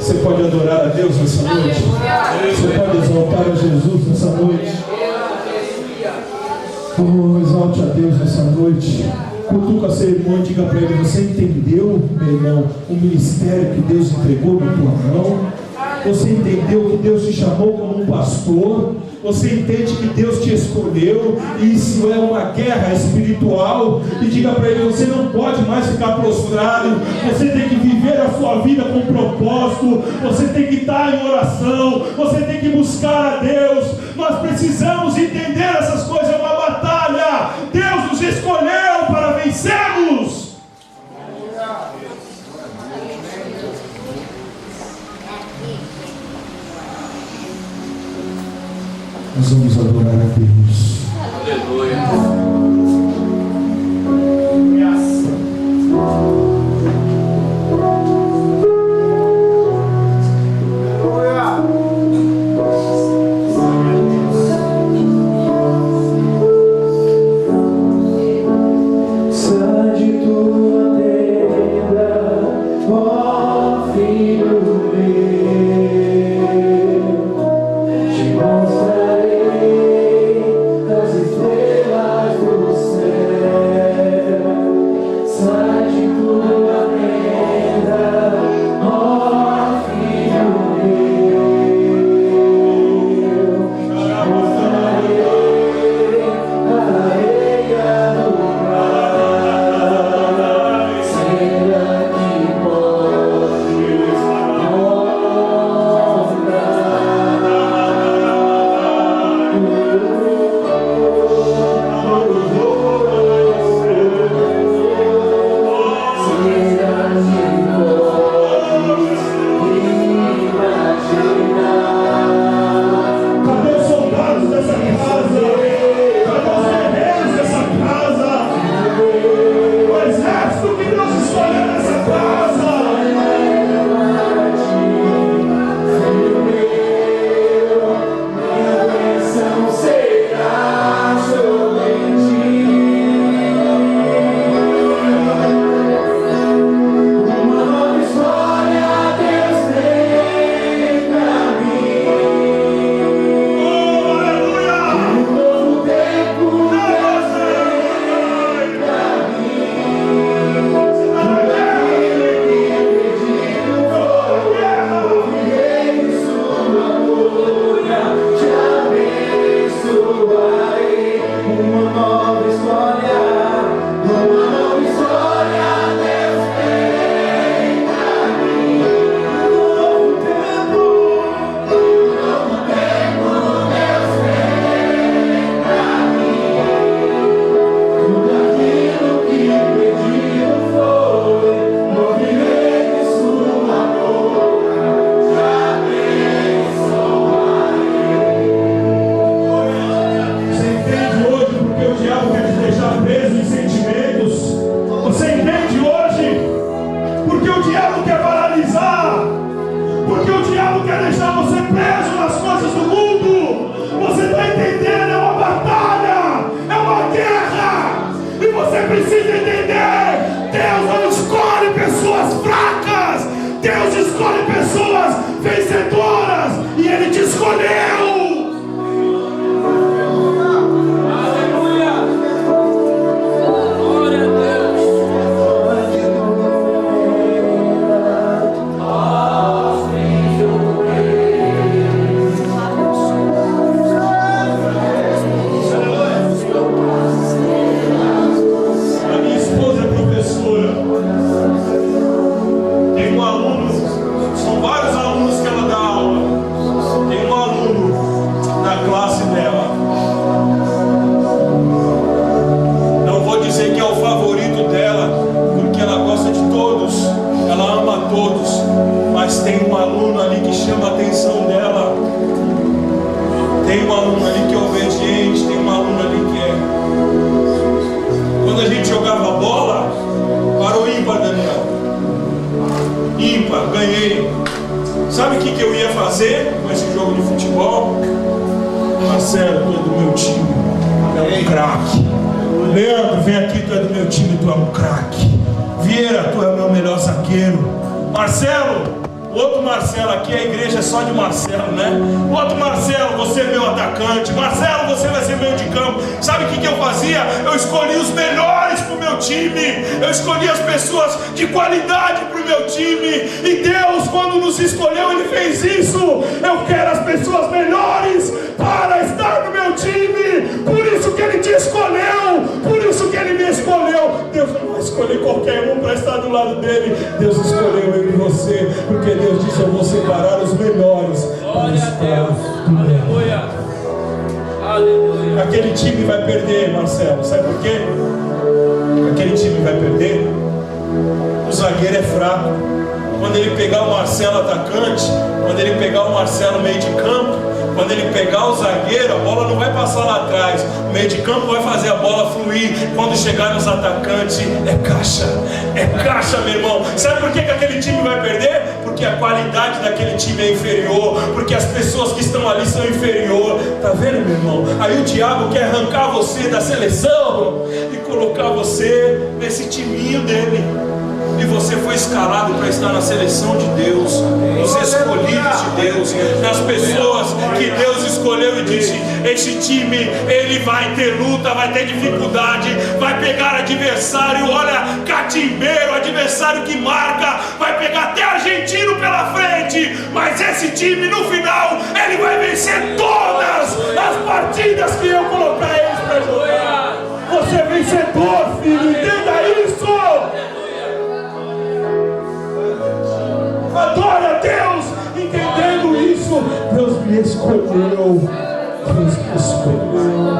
Speaker 2: Você pode adorar a Deus nessa noite? Você pode exaltar a Jesus nessa noite? Oh, exalte a Deus nessa noite. Cutuca seu irmão e diga para ele: você entendeu, meu irmão, o ministério que Deus entregou na tua mão? Você entendeu que Deus te chamou como um pastor? Você entende que Deus te escolheu? E isso é uma guerra espiritual. E diga para ele: você não pode mais ficar prostrado. Você tem que viver a sua vida com propósito. Você tem que estar em oração. Você tem que buscar a Deus. Nós precisamos entender essas coisas. É uma batalha. Deus nos escolheu para vencermos. Nós vamos adorar a Deus.
Speaker 1: Aleluia.
Speaker 2: um craque. Leandro, vem aqui, tu é do meu time, tu é um craque. Vieira, tu é o meu melhor zagueiro. Marcelo, o outro Marcelo aqui, a igreja é só de Marcelo, né? O outro Marcelo, você é meu atacante. Marcelo, você vai ser meio de campo. Sabe o que eu fazia? Eu escolhi os melhores para o meu time. Eu escolhi as pessoas de qualidade para o meu time. E Deus, quando nos escolheu, Ele fez isso. Eu quero as pessoas melhores para estar no meu time. Por isso que Ele te escolheu. Por isso que Ele me escolheu. Deus não vai escolher qualquer um para estar do lado dele. Deus escolheu eu e você, porque Deus disse: eu vou separar os melhores para estar.
Speaker 4: Aleluia. Aleluia.
Speaker 2: Aquele time vai perder, Marcelo. Sabe por quê? Aquele time vai perder. O zagueiro é fraco. Quando ele pegar o Marcelo atacante, quando ele pegar o Marcelo meio de campo, quando ele pegar o zagueiro, a bola não vai passar lá atrás. O meio de campo vai fazer a bola fluir. Quando chegar nos atacantes, é caixa, meu irmão. Sabe por que aquele time vai perder? Porque a qualidade daquele time é inferior, porque as pessoas que estão ali são inferior. Tá vendo, meu irmão? Aí o diabo quer arrancar você da seleção e colocar você nesse timinho dele. E você foi escalado para estar na seleção de Deus, nos escolhidos de Deus, nas pessoas que Deus escolheu e disse: esse time, ele vai ter luta, vai ter dificuldade, vai pegar adversário, olha, catimbeiro, adversário que marca, vai pegar até argentino pela frente, mas esse time no final, ele vai vencer todas as partidas que eu colocar eles para jogar. Você é vencedor, filho, entenda isso. Adore a Deus, entendendo isso. Deus me escolheu. Deus me escolheu.